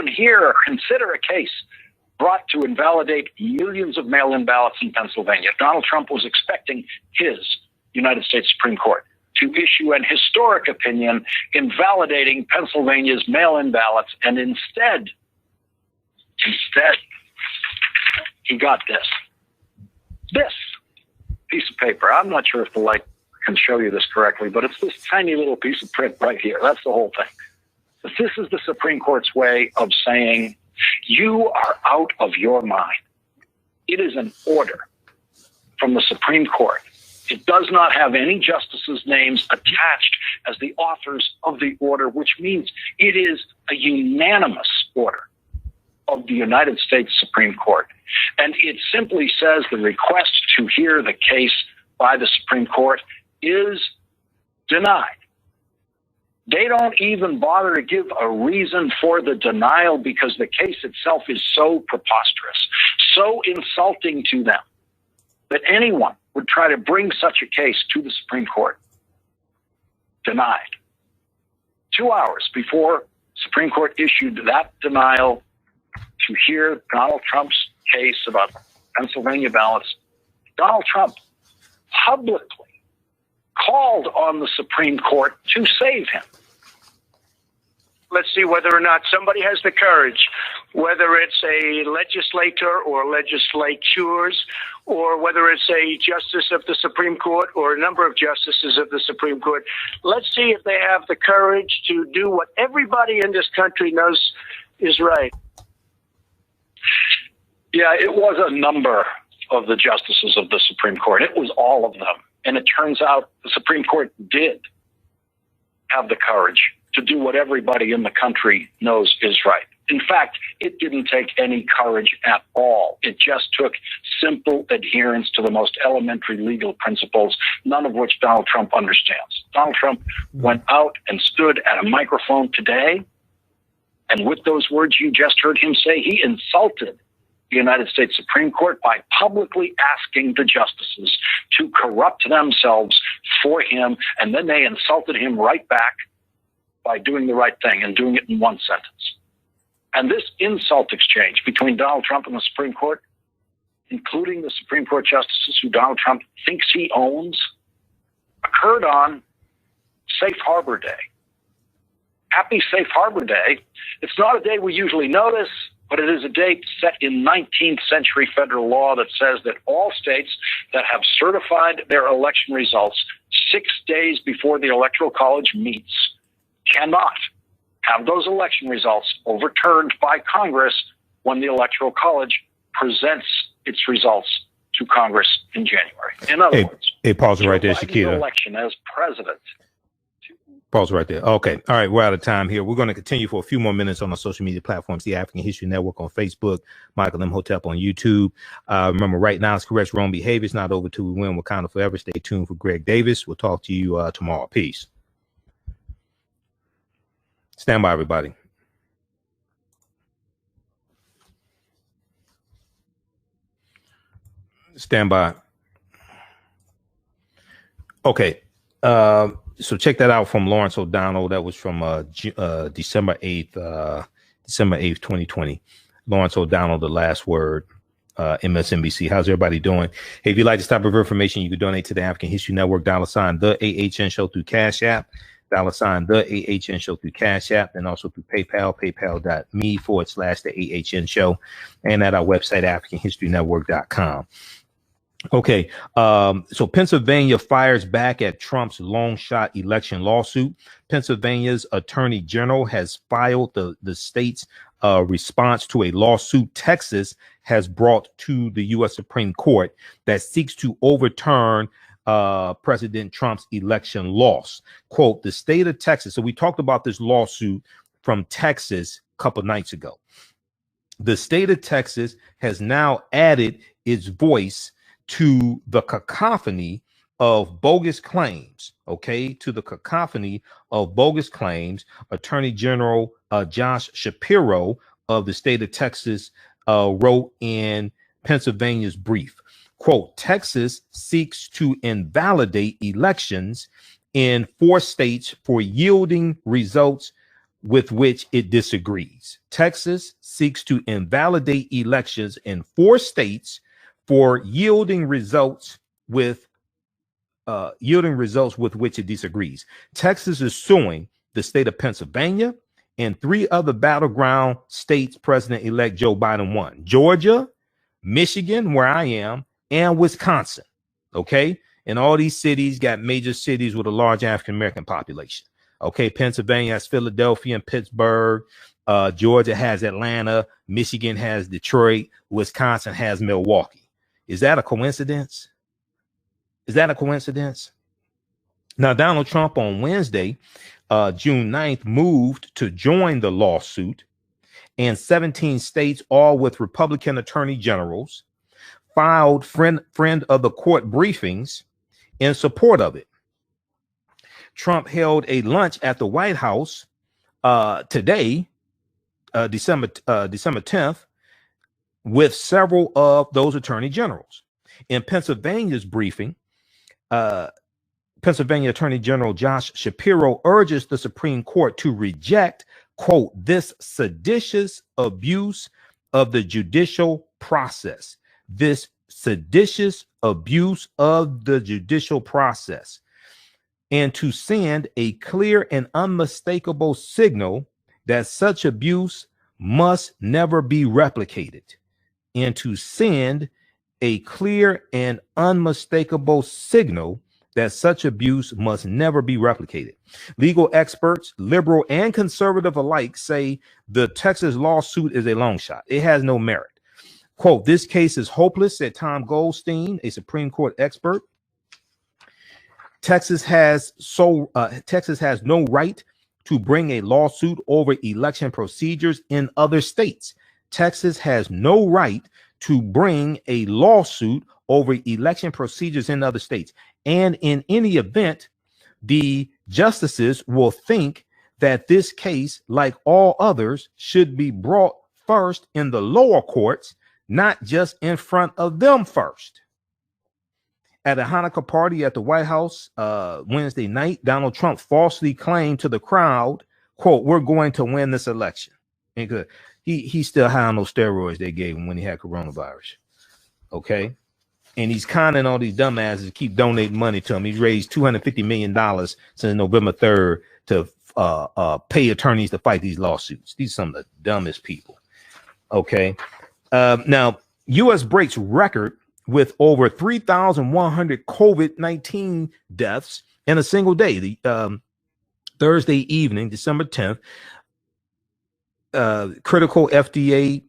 hear or consider a case brought to invalidate millions of mail-in ballots in Pennsylvania. Donald Trump was expecting his United States Supreme Court to issue an historic opinion invalidating Pennsylvania's mail-in ballots, and instead, he got this piece of paper. I'm not sure if the light can show you this correctly, but it's this tiny little piece of print right here. That's the whole thing. But this is the Supreme Court's way of saying, you are out of your mind. It is an order from the Supreme Court. It does not have any justices' names attached as the authors of the order, which means it is a unanimous order of the United States Supreme Court. And it simply says the request to hear the case by the Supreme Court is denied. They don't even bother to give a reason for the denial because the case itself is so preposterous, so insulting to them that anyone would try to bring such a case to the Supreme Court. Denied. 2 hours before Supreme Court issued that denial to hear Donald Trump's case about Pennsylvania ballots, Donald Trump publicly called on the Supreme Court to save him. Let's see whether or not somebody has the courage, whether it's a legislator or legislatures, or whether it's a justice of the Supreme Court or a number of justices of the Supreme Court. Let's see if they have the courage to do what everybody in this country knows is right. Yeah, it was a number of the justices of the Supreme Court. It was all of them. And it turns out the Supreme Court did have the courage to do what everybody in the country knows is right. In fact, it didn't take any courage at all. It just took simple adherence to the most elementary legal principles, none of which Donald Trump understands. Donald Trump went out and stood at a microphone today, and with those words you just heard him say, he insulted the United States Supreme Court by publicly asking the justices to corrupt themselves for him, and then they insulted him right back by doing the right thing and doing it in one sentence. And this insult exchange between Donald Trump and the Supreme Court, including the Supreme Court justices who Donald Trump thinks he owns, occurred on Safe Harbor Day. Happy Safe Harbor Day. It's not a day we usually notice, but it is a date set in 19th century federal law that says that all states that have certified their election results 6 days before the Electoral College meets cannot have those election results overturned by Congress when the Electoral College presents its results to Congress in January. In other words, pause right there, Biden's Shakita. election as president. Pause right there. Okay. All right. We're out of time here. We're going to continue for a few more minutes on our social media platforms, the African History Network on Facebook, Michael Imhotep on YouTube. Remember, right now it's correct wrong behavior. It's not over till we win Wakanda forever. Stay tuned for Greg Davis. We'll talk to you tomorrow. Peace. Stand by, everybody. Stand by. Okay. So check that out from Lawrence O'Donnell. That was from December 8th, 2020. Lawrence O'Donnell, The Last Word, MSNBC. How's everybody doing? Hey, if you'd like this type of information, you can donate to the African History Network, $ the AHN Show through Cash App, $ the AHN Show through Cash App, and also through PayPal, paypal.me/the AHN Show, and at our website, AfricanHistoryNetwork.com. Okay, so Pennsylvania fires back at Trump's long shot election lawsuit. Pennsylvania's attorney general has filed the state's response to a lawsuit Texas has brought to the U.S. Supreme Court that seeks to overturn President Trump's election loss. Quote, the state of Texas. So we talked about this lawsuit from Texas a couple nights ago. The state of Texas has now added its voice to the cacophony of bogus claims, okay, to the cacophony of bogus claims. Attorney General Josh Shapiro of the state of Texas wrote in Pennsylvania's brief, quote, Texas seeks to invalidate elections in 4 states for yielding results with which it disagrees. Texas seeks to invalidate elections in 4 states for yielding results with which it disagrees. Texas is suing the state of Pennsylvania and 3 other battleground states President-elect Joe Biden won: Georgia, Michigan, where I am, and Wisconsin. Okay, and all these cities got major cities with a large African-American population. Okay, Pennsylvania has Philadelphia and Pittsburgh. Georgia has Atlanta. Michigan has Detroit. Wisconsin has Milwaukee. Is that a coincidence? Is that a coincidence? Now, Donald Trump on Wednesday, June 9th, moved to join the lawsuit, and 17 states, all with Republican attorney generals, filed friend of the court briefings in support of it. Trump held a lunch at the White House today, December 10th, with several of those attorney generals. In Pennsylvania's briefing, Pennsylvania Attorney General Josh Shapiro urges the Supreme Court to reject, quote, this seditious abuse of the judicial process. This seditious abuse of the judicial process, and to send a clear and unmistakable signal that such abuse must never be replicated. And to send a clear and unmistakable signal that such abuse must never be replicated. Legal experts, liberal and conservative alike, say the Texas lawsuit is a long shot. It has no merit. Quote, this case is hopeless, said Tom Goldstein, a Supreme Court expert. Texas has no right to bring a lawsuit over election procedures in other states. Texas has no right to bring a lawsuit over election procedures in other states. And in any event, the justices will think that this case, like all others, should be brought first in the lower courts, not just in front of them first. At a Hanukkah party at the White House Wednesday night, Donald Trump falsely claimed to the crowd, quote, we're going to win this election. And he's still high on those steroids they gave him when he had coronavirus. Okay. And he's conning all these dumbasses to keep donating money to him. He's raised $250 million since November 3rd to pay attorneys to fight these lawsuits. These are some of the dumbest people. Okay. Now, U.S. breaks record with over 3,100 COVID-19 deaths in a single day. The Thursday evening, December 10th, critical FDA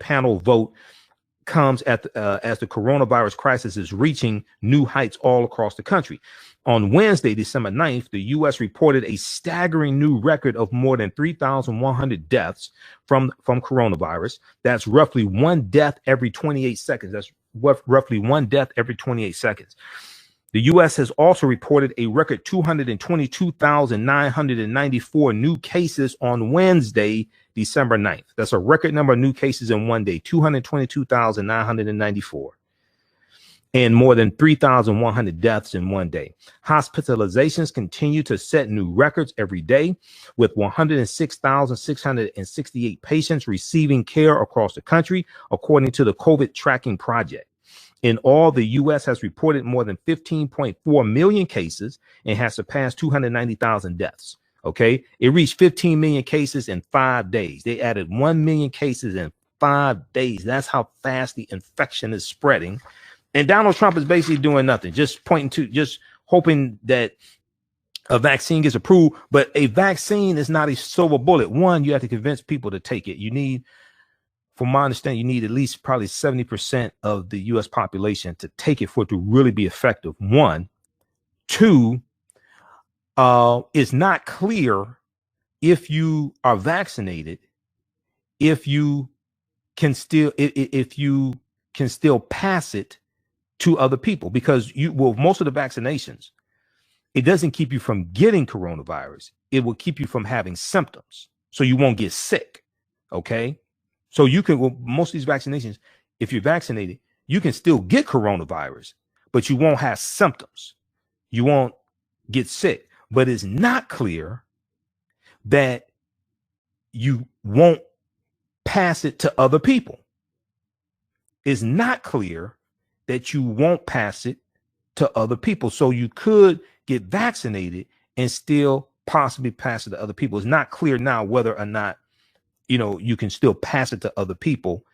panel vote comes at as the coronavirus crisis is reaching new heights all across the country. On Wednesday, December 9th, the U.S. reported a staggering new record of more than 3,100 deaths from coronavirus. That's roughly one death every 28 seconds. That's roughly one death every 28 seconds. The U.S. has also reported a record 222,994 new cases on Wednesday, December 9th. That's a record number of new cases in one day, 222,994. And more than 3,100 deaths in one day. Hospitalizations continue to set new records every day, with 106,668 patients receiving care across the country, according to the COVID Tracking Project. In all, the U.S. has reported more than 15.4 million cases and has surpassed 290,000 deaths. Okay, it reached 15 million cases in 5 days. They added 1 million cases in 5 days. That's how fast the infection is spreading. And Donald Trump is basically doing nothing, just hoping that a vaccine gets approved. But a vaccine is not a silver bullet. One, you have to convince people to take it. You need, from my understanding, you need at least probably 70% of the U.S. population to take it for it to really be effective. One. Two, it's not clear if you are vaccinated, if you can still pass it to other people, because most of the vaccinations, it doesn't keep you from getting coronavirus. It will keep you from having symptoms, so you won't get sick. Okay. So most of these vaccinations, if you're vaccinated, you can still get coronavirus, but you won't have symptoms. You won't get sick. But it's not clear that you won't pass it to other people. It's not clear that you won't pass it to other people. So you could get vaccinated and still possibly pass it to other people. It's not clear now whether or not, you can still pass it to other people,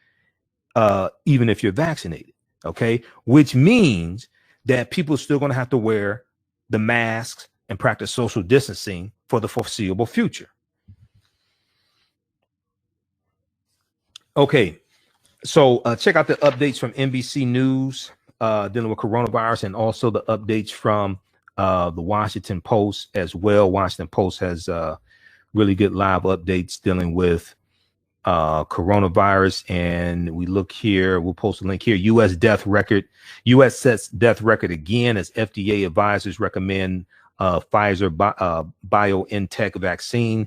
even if you're vaccinated. Okay. Which means that people are still going to have to wear the masks and practice social distancing for the foreseeable future. Okay. So check out the updates from NBC News dealing with coronavirus, and also the updates from the Washington Post as well. Washington Post has really good live updates dealing with coronavirus. And we look here, we'll post a link here. U.S. death record. U.S. sets death record again as FDA advisors recommend Pfizer BioNTech vaccine.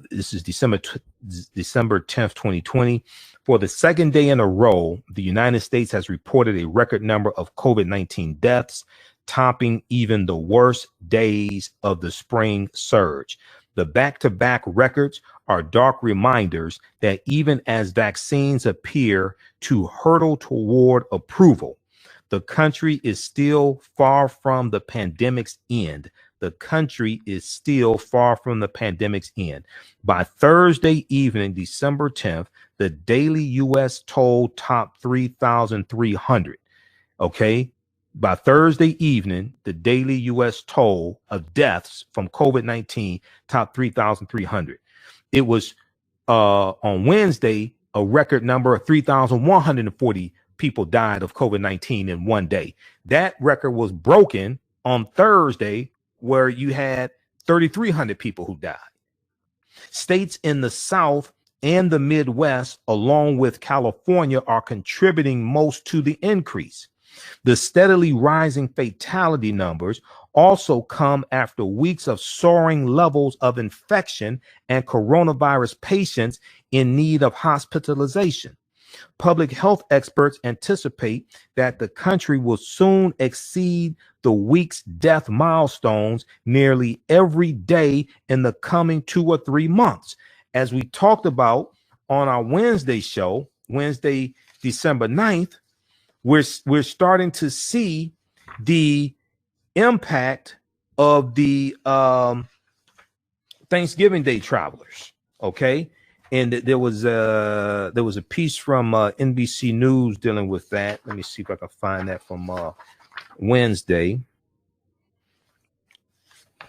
This is December 10th, 2020. For the second day in a row, the United States has reported a record number of COVID-19 deaths, topping even the worst days of the spring surge. The back-to-back records are dark reminders that even as vaccines appear to hurtle toward approval, the country is still far from the pandemic's end. The country is still far from the pandemic's end. By Thursday evening, December 10th, the daily U.S. toll topped 3,300. Okay. By Thursday evening, the daily U.S. toll of deaths from COVID-19 topped 3,300. It was on Wednesday, a record number of 3,140 people died of COVID-19 in one day. That record was broken on Thursday, where you had 3,300 people who died. States in the South and the Midwest, along with California, are contributing most to the increase. The steadily rising fatality numbers also come after weeks of soaring levels of infection and coronavirus patients in need of hospitalization. Public health experts anticipate that the country will soon exceed the week's death milestones nearly every day in the coming 2 or 3 months. As we talked about on our Wednesday show, Wednesday, December 9th, we're starting to see the impact of the Thanksgiving Day travelers. Okay. And there was a piece from NBC News dealing with that. Let me see if I can find that from Wednesday.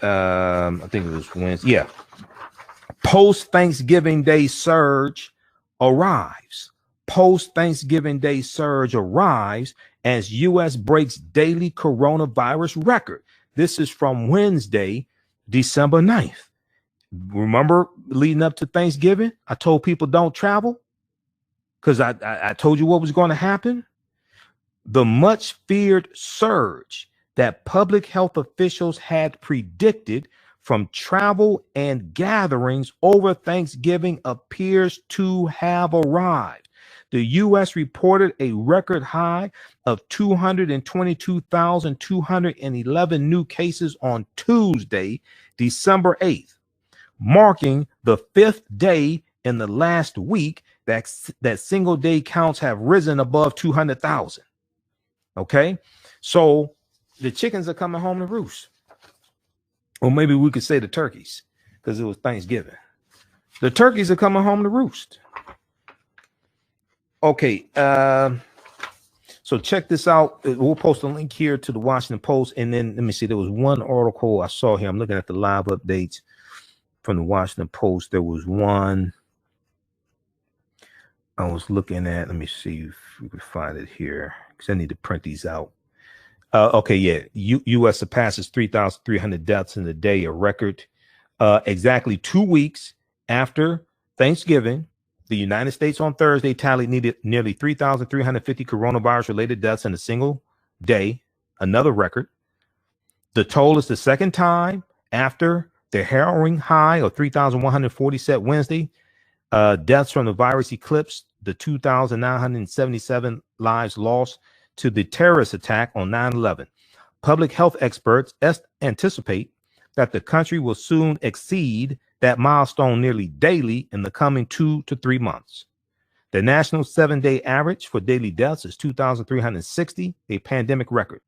I think it was Wednesday. Yeah. Post-Thanksgiving Day surge arrives. Post-Thanksgiving Day surge arrives as U.S. breaks daily coronavirus record. This is from Wednesday, December 9th. Remember, leading up to Thanksgiving, I told people don't travel because I told you what was going to happen. The much feared surge that public health officials had predicted from travel and gatherings over Thanksgiving appears to have arrived. The U.S. reported a record high of 222,211 new cases on Tuesday, December 8th. Marking the fifth day in the last week that single day counts have risen above 200,000. Okay, so the chickens are coming home to roost. Or maybe we could say the turkeys, because it was Thanksgiving. The turkeys are coming home to roost. Okay, so check this out. We'll post a link here to the Washington Post. And then let me see, there was one article I saw here. I'm looking at the live updates from the Washington Post. There was one I was looking at. Let me see if we can find it here, because I need to print these out. Okay, yeah. U.S. surpasses 3,300 deaths in a day, a record. Exactly 2 weeks after Thanksgiving, the United States on Thursday tallied nearly 3,350 coronavirus-related deaths in a single day, another record. The toll is the second time after the harrowing high of 3,140 set Wednesday. Deaths from the virus eclipsed the 2,977 lives lost to the terrorist attack on 9/11. Public health experts anticipate that the country will soon exceed that milestone nearly daily in the coming 2 to 3 months. The national 7-day average for daily deaths is 2,360, a pandemic record.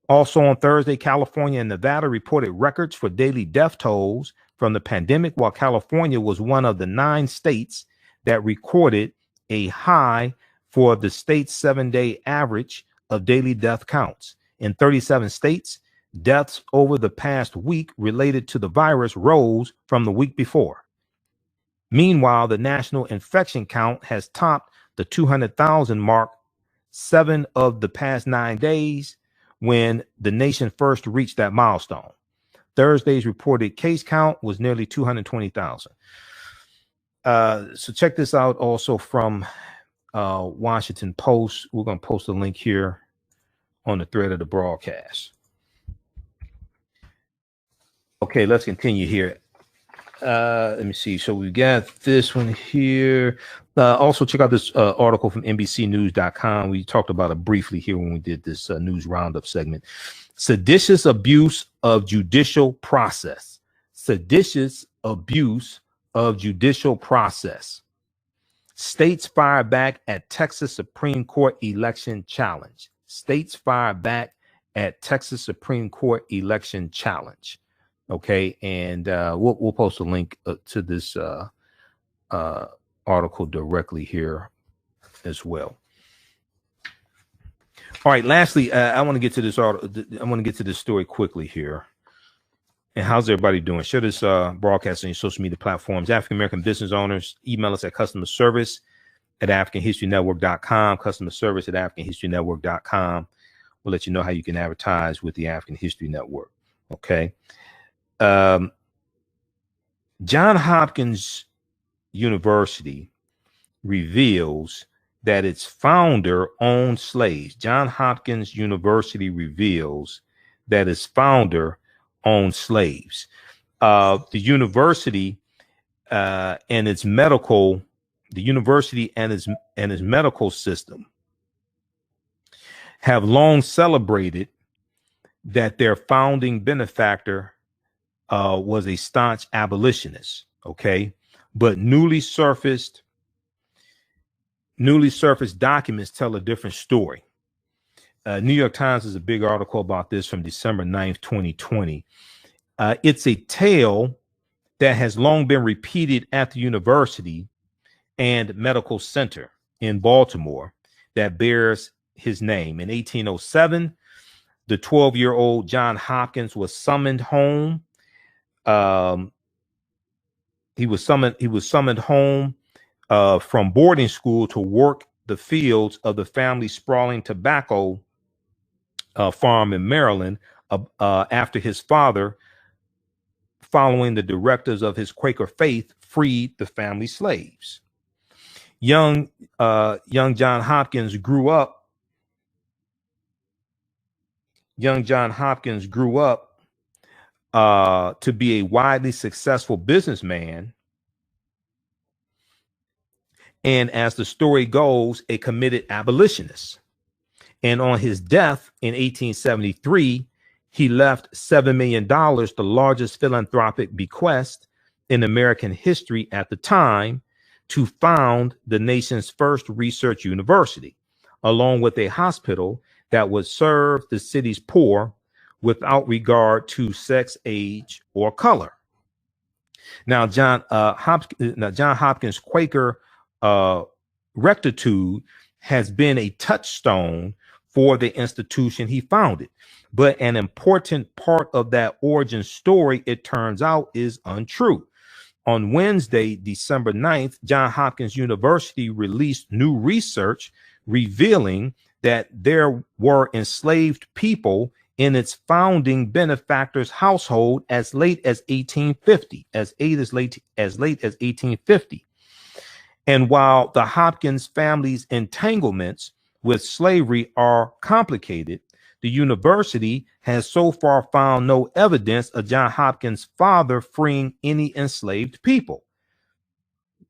Also on Thursday, California and Nevada reported records for daily death tolls from the pandemic, while California was one of the 9 states that recorded a high for the state's 7-day average of daily death counts. In 37 states, deaths over the past week related to the virus rose from the week before. Meanwhile, the national infection count has topped the 200,000 mark 7 of the past 9 days, when the nation first reached that milestone. Thursday's reported case count was nearly 220,000. So check this out also from Washington Post. We're going to post a link here on the thread of the broadcast. Okay, let's continue here. Let me see. So we got this one here. Also check out this article from NBCnews.com. We talked about it briefly here when we did this news roundup segment. Seditious abuse of judicial process. Seditious abuse of judicial process. States fire back at Texas Supreme Court election challenge. States fire back at Texas Supreme Court election challenge. Okay, and we'll post a link to this article directly here as well. All right, lastly, I want to get to this article. I want to get to this story quickly here. And how's everybody doing? Share this broadcast on your social media platforms. African American business owners, email us at customerservice@AfricanHistoryNetwork.com. Customer service at AfricanHistoryNetwork.com. We'll let you know how you can advertise with the African History Network. Okay. Johns Hopkins University reveals that its founder owned slaves. Johns Hopkins University reveals that its founder owned slaves. The university and its medical, the university and its medical system have long celebrated that their founding benefactor was a staunch abolitionist. Okay, but newly surfaced documents tell a different story. New York Times has a big article about this from December 9th, 2020. It's a tale that has long been repeated at the university and medical center in Baltimore that bears his name. In 1807, the 12-year-old Johns Hopkins was summoned home. He was summoned home from boarding school to work the fields of the family's sprawling tobacco farm in Maryland after his father, following the directives of his Quaker faith, freed the family slaves. Young John Hopkins grew up. Young John Hopkins grew up to be a widely successful businessman, and as the story goes, a committed abolitionist. And on his death in 1873, he left $7 million, the largest philanthropic bequest in American history at the time, to found the nation's first research university, along with a hospital that would serve the city's poor without regard to sex, age, or color. Now, John Hopkins' Quaker rectitude has been a touchstone for the institution he founded. But an important part of that origin story, it turns out, is untrue. On Wednesday, December 9th, Johns Hopkins University released new research revealing that there were enslaved people in its founding benefactor's household as late as 1850, as late as 1850. And while the Hopkins family's entanglements with slavery are complicated, the university has so far found no evidence of Johns Hopkins' father freeing any enslaved people.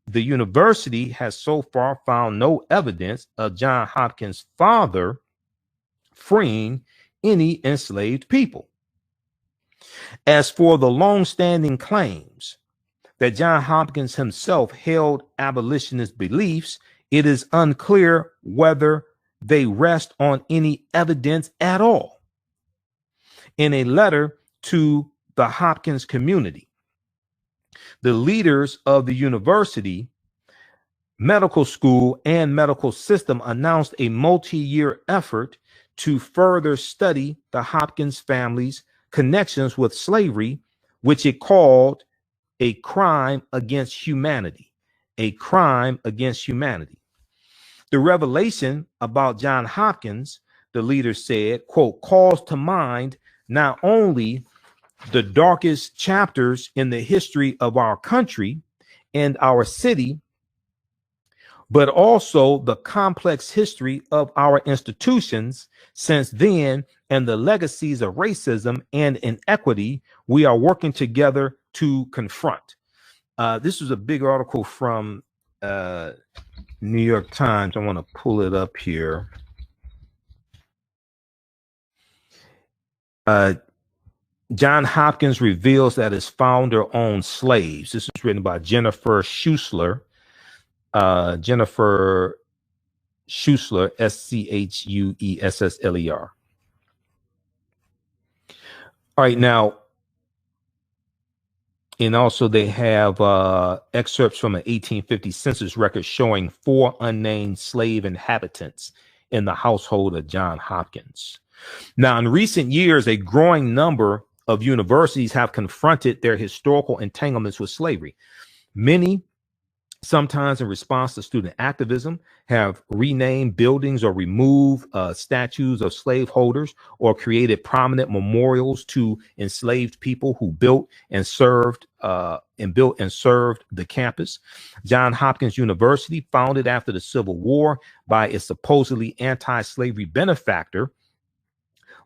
The university has so far found no evidence of Johns Hopkins' father freeing any enslaved people. As for the long-standing claims that Johns Hopkins himself held abolitionist beliefs, it is unclear whether they rest on any evidence at all. In a letter to the Hopkins community, the leaders of the university, medical school, and medical system announced a multi-year effort to further study the Hopkins family's connections with slavery, which it called a crime against humanity. A crime against humanity. The revelation about Johns Hopkins, the leader said, quote, calls to mind not only the darkest chapters in the history of our country and our city, but also the complex history of our institutions since then and the legacies of racism and inequity we are working together to confront. This was a big article from New York Times. I want to pull it up here. Johns Hopkins reveals that his founder owned slaves. This is written by Jennifer Schuessler. Jennifer Schuessler, Schuessler. All right, now, and also they have excerpts from an 1850 census record showing 4 unnamed slave inhabitants in the household of Johns Hopkins. Now, in recent years, a growing number of universities have confronted their historical entanglements with slavery. Many, sometimes in response to student activism, have renamed buildings or removed statues of slaveholders or created prominent memorials to enslaved people who built and served the campus. Johns Hopkins University, founded after the Civil War by its supposedly anti-slavery benefactor,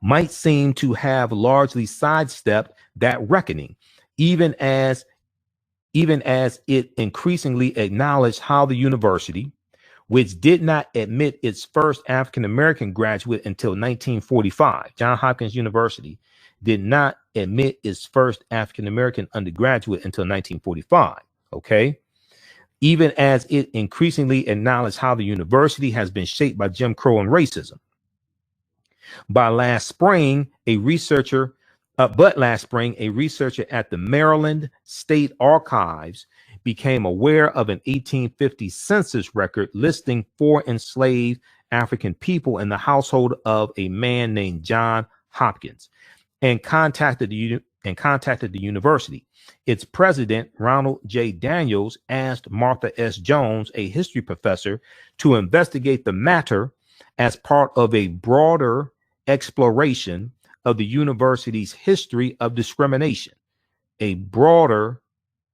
might seem to have largely sidestepped that reckoning, even as it increasingly acknowledged how the university, which did not admit its first African-American graduate until 1945, Johns Hopkins University did not admit its first African-American undergraduate until 1945, okay? Even as it increasingly acknowledged how the university has been shaped by Jim Crow and racism. By last spring, a researcher But last spring, a researcher at the Maryland State Archives became aware of an 1850 census record listing 4 enslaved African people in the household of a man named Johns Hopkins, and contacted the university. Its president, Ronald J. Daniels, asked Martha S. Jones, a history professor, to investigate the matter as part of a broader exploration of the university's history of discrimination. A broader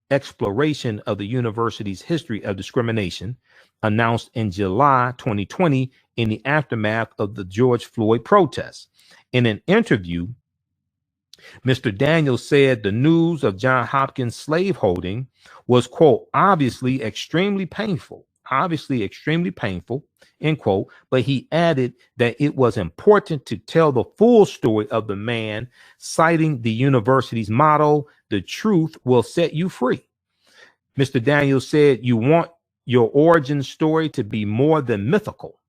exploration of the university's history of discrimination, announced in July 2020 in the aftermath of the George Floyd protests. In an interview, Mr. Daniels said the news of Johns Hopkins slaveholding was, quote, obviously extremely painful, end quote, but he added that it was important to tell the full story of the man, citing the university's motto, "The truth will set you free." Mr. Daniels said, "You want your origin story to be more than mythical.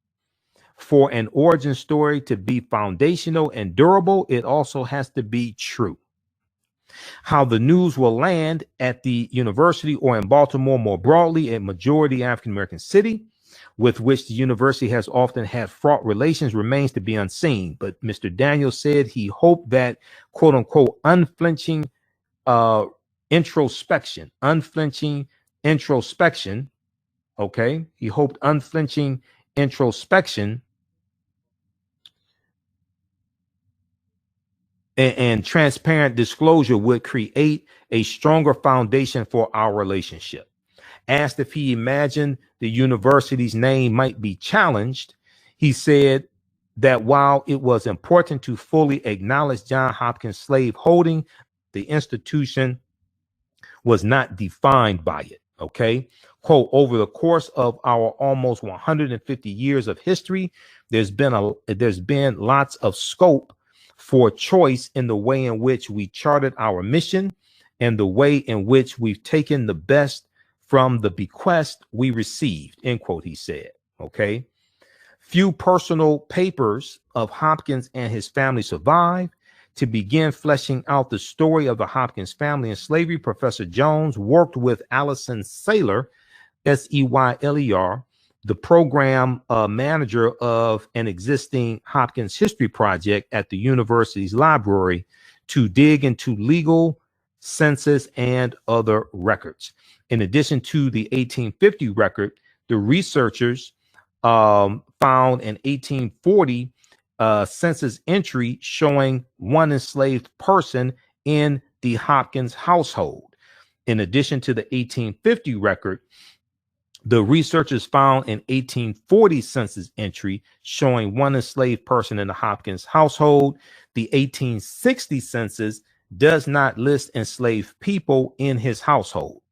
For an origin story to be foundational and durable, it also has to be true. How the news will land at the university or in Baltimore more broadly, a majority African-American city with which the university has often had fraught relations, remains to be unseen." But Mr. Daniels said he hoped that, quote unquote, unflinching introspection, okay? He hoped unflinching introspection and transparent disclosure would create a stronger foundation for our relationship. Asked if he imagined the university's name might be challenged, he said that while it was important to fully acknowledge Johns Hopkins slave holding, the institution was not defined by it. Okay. Quote, over the course of our almost 150 years of history, there's been lots of scope for choice in the way in which we charted our mission and the way in which we've taken the best from the bequest we received, end quote, he said. Okay. Few personal papers of Hopkins and his family survive. To begin fleshing out the story of the Hopkins family and slavery, Professor Jones worked with Allison Saylor, Seyler, the program manager of an existing Hopkins history project at the university's library, to dig into legal, census, and other records. In addition to the 1850 record, the researchers found an 1840 census entry showing 1 enslaved person in the Hopkins household. In addition to the 1850 record, the researchers found an 1840 census entry showing 1 enslaved person in the Hopkins household. The 1860 census does not list enslaved people in his household.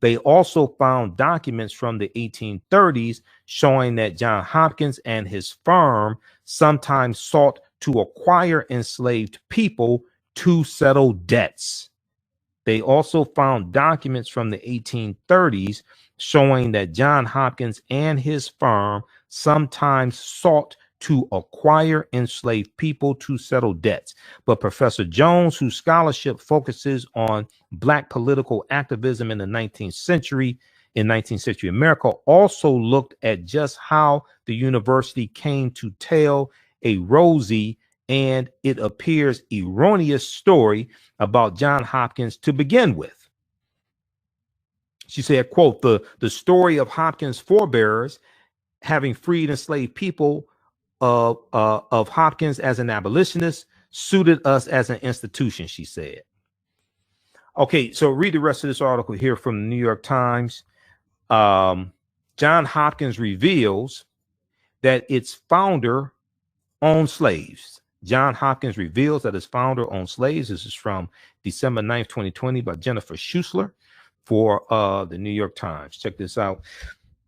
They also found documents from the 1830s showing that Johns Hopkins and his firm sometimes sought to acquire enslaved people to settle debts. They also found documents from the 1830s showing that Johns Hopkins and his firm sometimes sought to acquire enslaved people to settle debts. But Professor Jones, whose scholarship focuses on Black political activism in the 19th century, in 19th century America, also looked at just how the university came to tell a rosy and, it appears, erroneous story about Johns Hopkins to begin with. She said, quote, the story of Hopkins' forebears having freed enslaved people of Hopkins as an abolitionist suited us as an institution, she said. Okay, so read the rest of this article here from the New York Times. Johns Hopkins reveals that its founder owned slaves. Johns Hopkins reveals that its founder owned slaves. This is from December 9th, 2020 by Jennifer Schuessler for the New York Times. Check this out.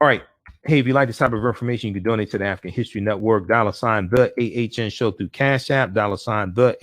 All right. Hey, if you like this type of information, you can donate to the African History Network, $ the AHN Show through Cash App, $ the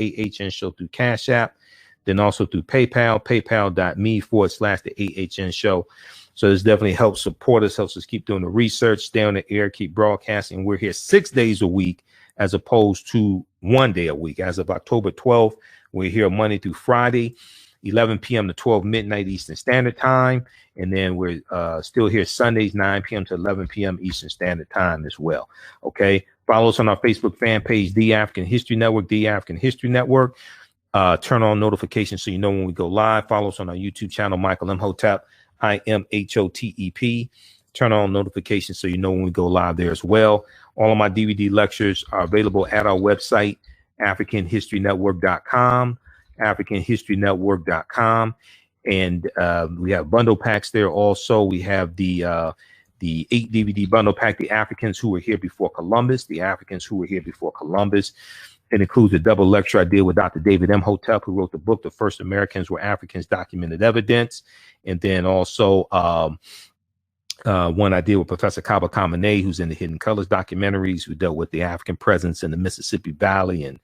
AHN Show through Cash App, then also through PayPal, paypal.me/the AHN Show. So this definitely helps support us, helps us keep doing the research, stay on the air, keep broadcasting. We're here 6 days a week as opposed to 1 day a week. As of October 12th, We're here Monday through Friday, 11 p.m. to 12 midnight Eastern Standard Time. And then we're still here Sundays, 9 p.m. to 11 p.m. Eastern Standard Time as well. Okay. Follow us on our Facebook fan page, The African History Network, The African History Network. Turn on notifications so you know when we go live. Follow us on our YouTube channel, Michael Imhotep, IMHOTEP. Turn on notifications so you know when we go live there as well. All of my DVD lectures are available at our website, AfricanHistoryNetwork.com, AfricanHistoryNetwork.com. And we have bundle packs there also. We have the 8 DVD bundle pack, The Africans Who Were Here Before Columbus, The Africans Who Were Here Before Columbus. It includes a double lecture I did with Dr. David Imhotep, who wrote the book, The First Americans Were Africans, Documented Evidence. And then also one I did with Professor Kaba Kamene, who's in the Hidden Colors documentaries, who dealt with the African presence in the Mississippi Valley and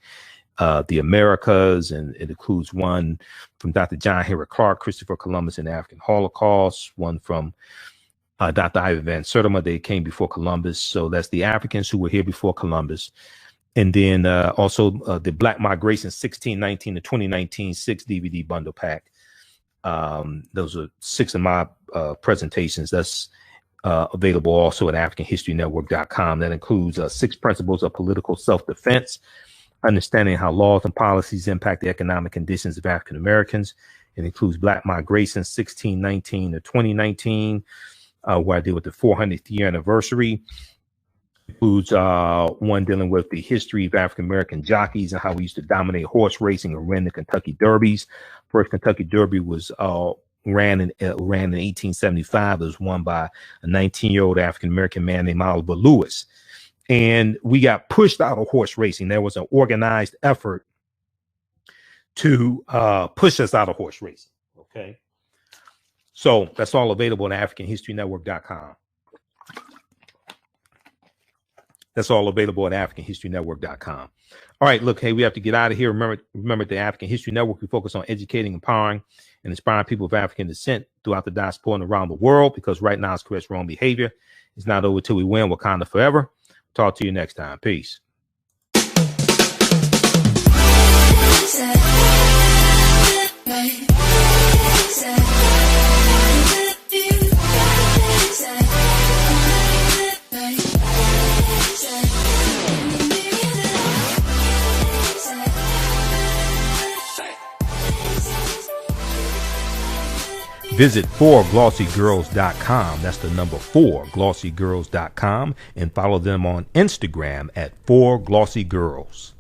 the Americas. And it includes one from Dr. John Henry Clark, Christopher Columbus and the African Holocaust, one from Dr. Ivan Van Sertima, They Came Before Columbus. So that's The Africans Who Were Here Before Columbus. And then also the Black Migration 1619 to 2019 6 DVD bundle pack. Those are 6 of my presentations. That's available also at AfricanHistoryNetwork.com. That includes 6 principles of political self-defense, understanding how laws and policies impact the economic conditions of African Americans. It includes Black Migration 1619 to 2019, where I deal with the 400th year anniversary. Includes one dealing with the history of African American jockeys and how we used to dominate horse racing and win the Kentucky Derbies. First Kentucky Derby was ran in 1875. It was won by a 19-year-old African American man named Oliver Lewis. And we got pushed out of horse racing. There was an organized effort to push us out of horse racing. Okay, so that's all available at AfricanHistoryNetwork.com. That's all available at AfricanHistoryNetwork.com. All right, look, hey, we have to get out of here. Remember the African History Network. We focus on educating, empowering, and inspiring people of African descent throughout the diaspora and around the world, because right now it's correct wrong behavior. It's not over till we win. Wakanda forever. Talk to you next time. Peace. Visit 4glossygirls.com. That's the number 4glossygirls.com, and follow them on Instagram at 4glossygirls.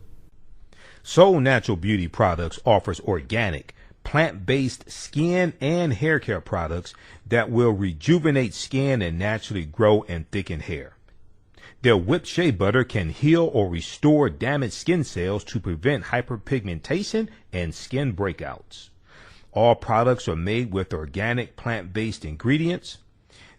Soul Natural Beauty Products offers organic, plant-based skin and hair care products that will rejuvenate skin and naturally grow and thicken hair. Their whipped shea butter can heal or restore damaged skin cells to prevent hyperpigmentation and skin breakouts. All products are made with organic plant-based ingredients.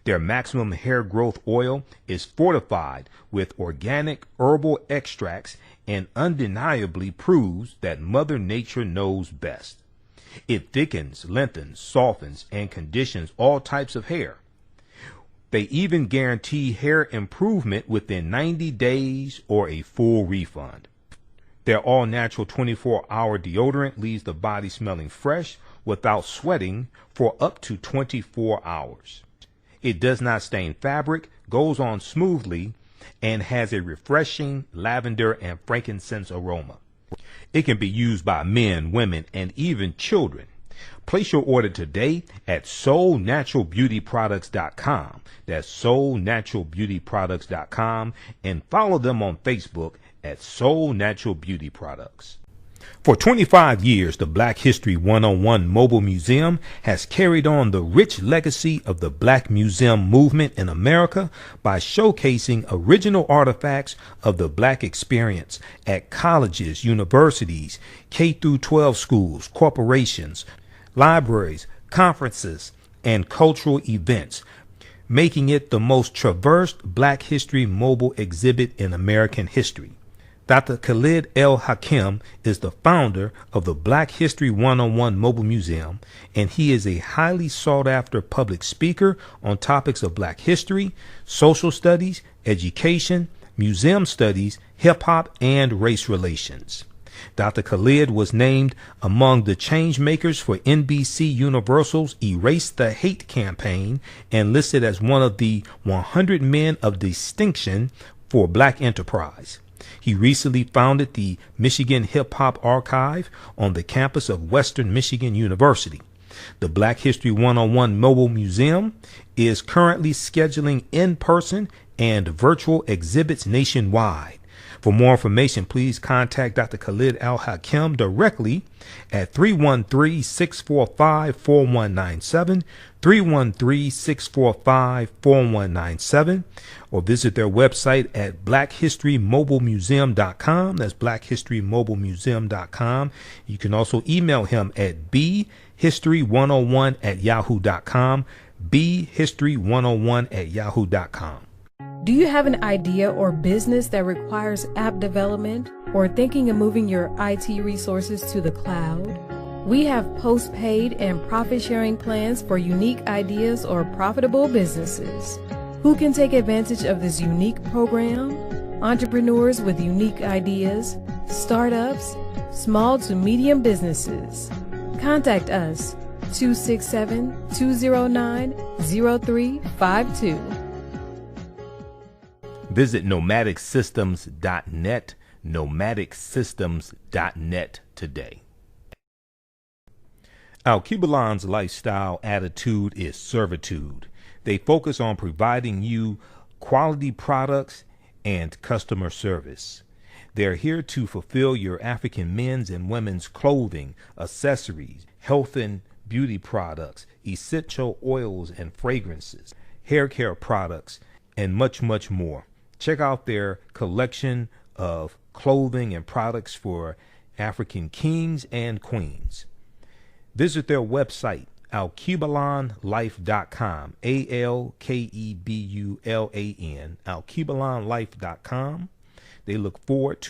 Their maximum hair growth oil is fortified with organic herbal extracts and undeniably proves that Mother Nature knows best. It thickens, lengthens, softens, and conditions all types of hair. They even guarantee hair improvement within 90 days or a full refund. Their all-natural 24-hour deodorant leaves the body smelling fresh without sweating for up to 24 hours. It does not stain fabric, goes on smoothly, and has a refreshing lavender and frankincense aroma. It can be used by men, women, and even children. Place your order today at soulnaturalbeautyproducts.com. That's soulnaturalbeautyproducts.com, and follow them on Facebook at Soul Natural Beauty Products. For 25 years, the Black History 101 Mobile Museum has carried on the rich legacy of the Black Museum movement in America by showcasing original artifacts of the Black experience at colleges, universities, K-12 schools, corporations, libraries, conferences, and cultural events, making it the most traversed Black History mobile exhibit in American history. Dr. Khalid El Hakim is the founder of the Black History 101 Mobile Museum, and he is a highly sought-after public speaker on topics of Black history, social studies, education, museum studies, hip-hop, and race relations. Dr. Khalid was named among the change makers for NBC Universal's Erase the Hate campaign and listed as one of the 100 men of distinction for Black enterprise. He recently founded the Michigan Hip Hop Archive on the campus of Western Michigan University. The Black History 101 Mobile Museum is currently scheduling in-person and virtual exhibits nationwide. For more information, please contact Dr. Khalid Al-Hakim directly at 313-645-4197, 313-645-4197, or visit their website at blackhistorymobilemuseum.com. That's blackhistorymobilemuseum.com. You can also email him at bhistory101@yahoo.com, bhistory101@yahoo.com. Do you have an idea or business that requires app development or thinking of moving your IT resources to the cloud? We have post-paid and profit-sharing plans for unique ideas or profitable businesses. Who can take advantage of this unique program? Entrepreneurs with unique ideas, startups, small to medium businesses. Contact us 267-209-0352. Visit nomadicsystems.net, nomadicsystems.net today. Al-Qibalan's lifestyle attitude is servitude. They focus on providing you quality products and customer service. They're here to fulfill your African men's and women's clothing, accessories, health and beauty products, essential oils and fragrances, hair care products, and much, much more. Check out their collection of clothing and products for African kings and queens. Visit their website, alkebalanlife.com, ALKEBULAN, alkebalanlife.com. They look forward to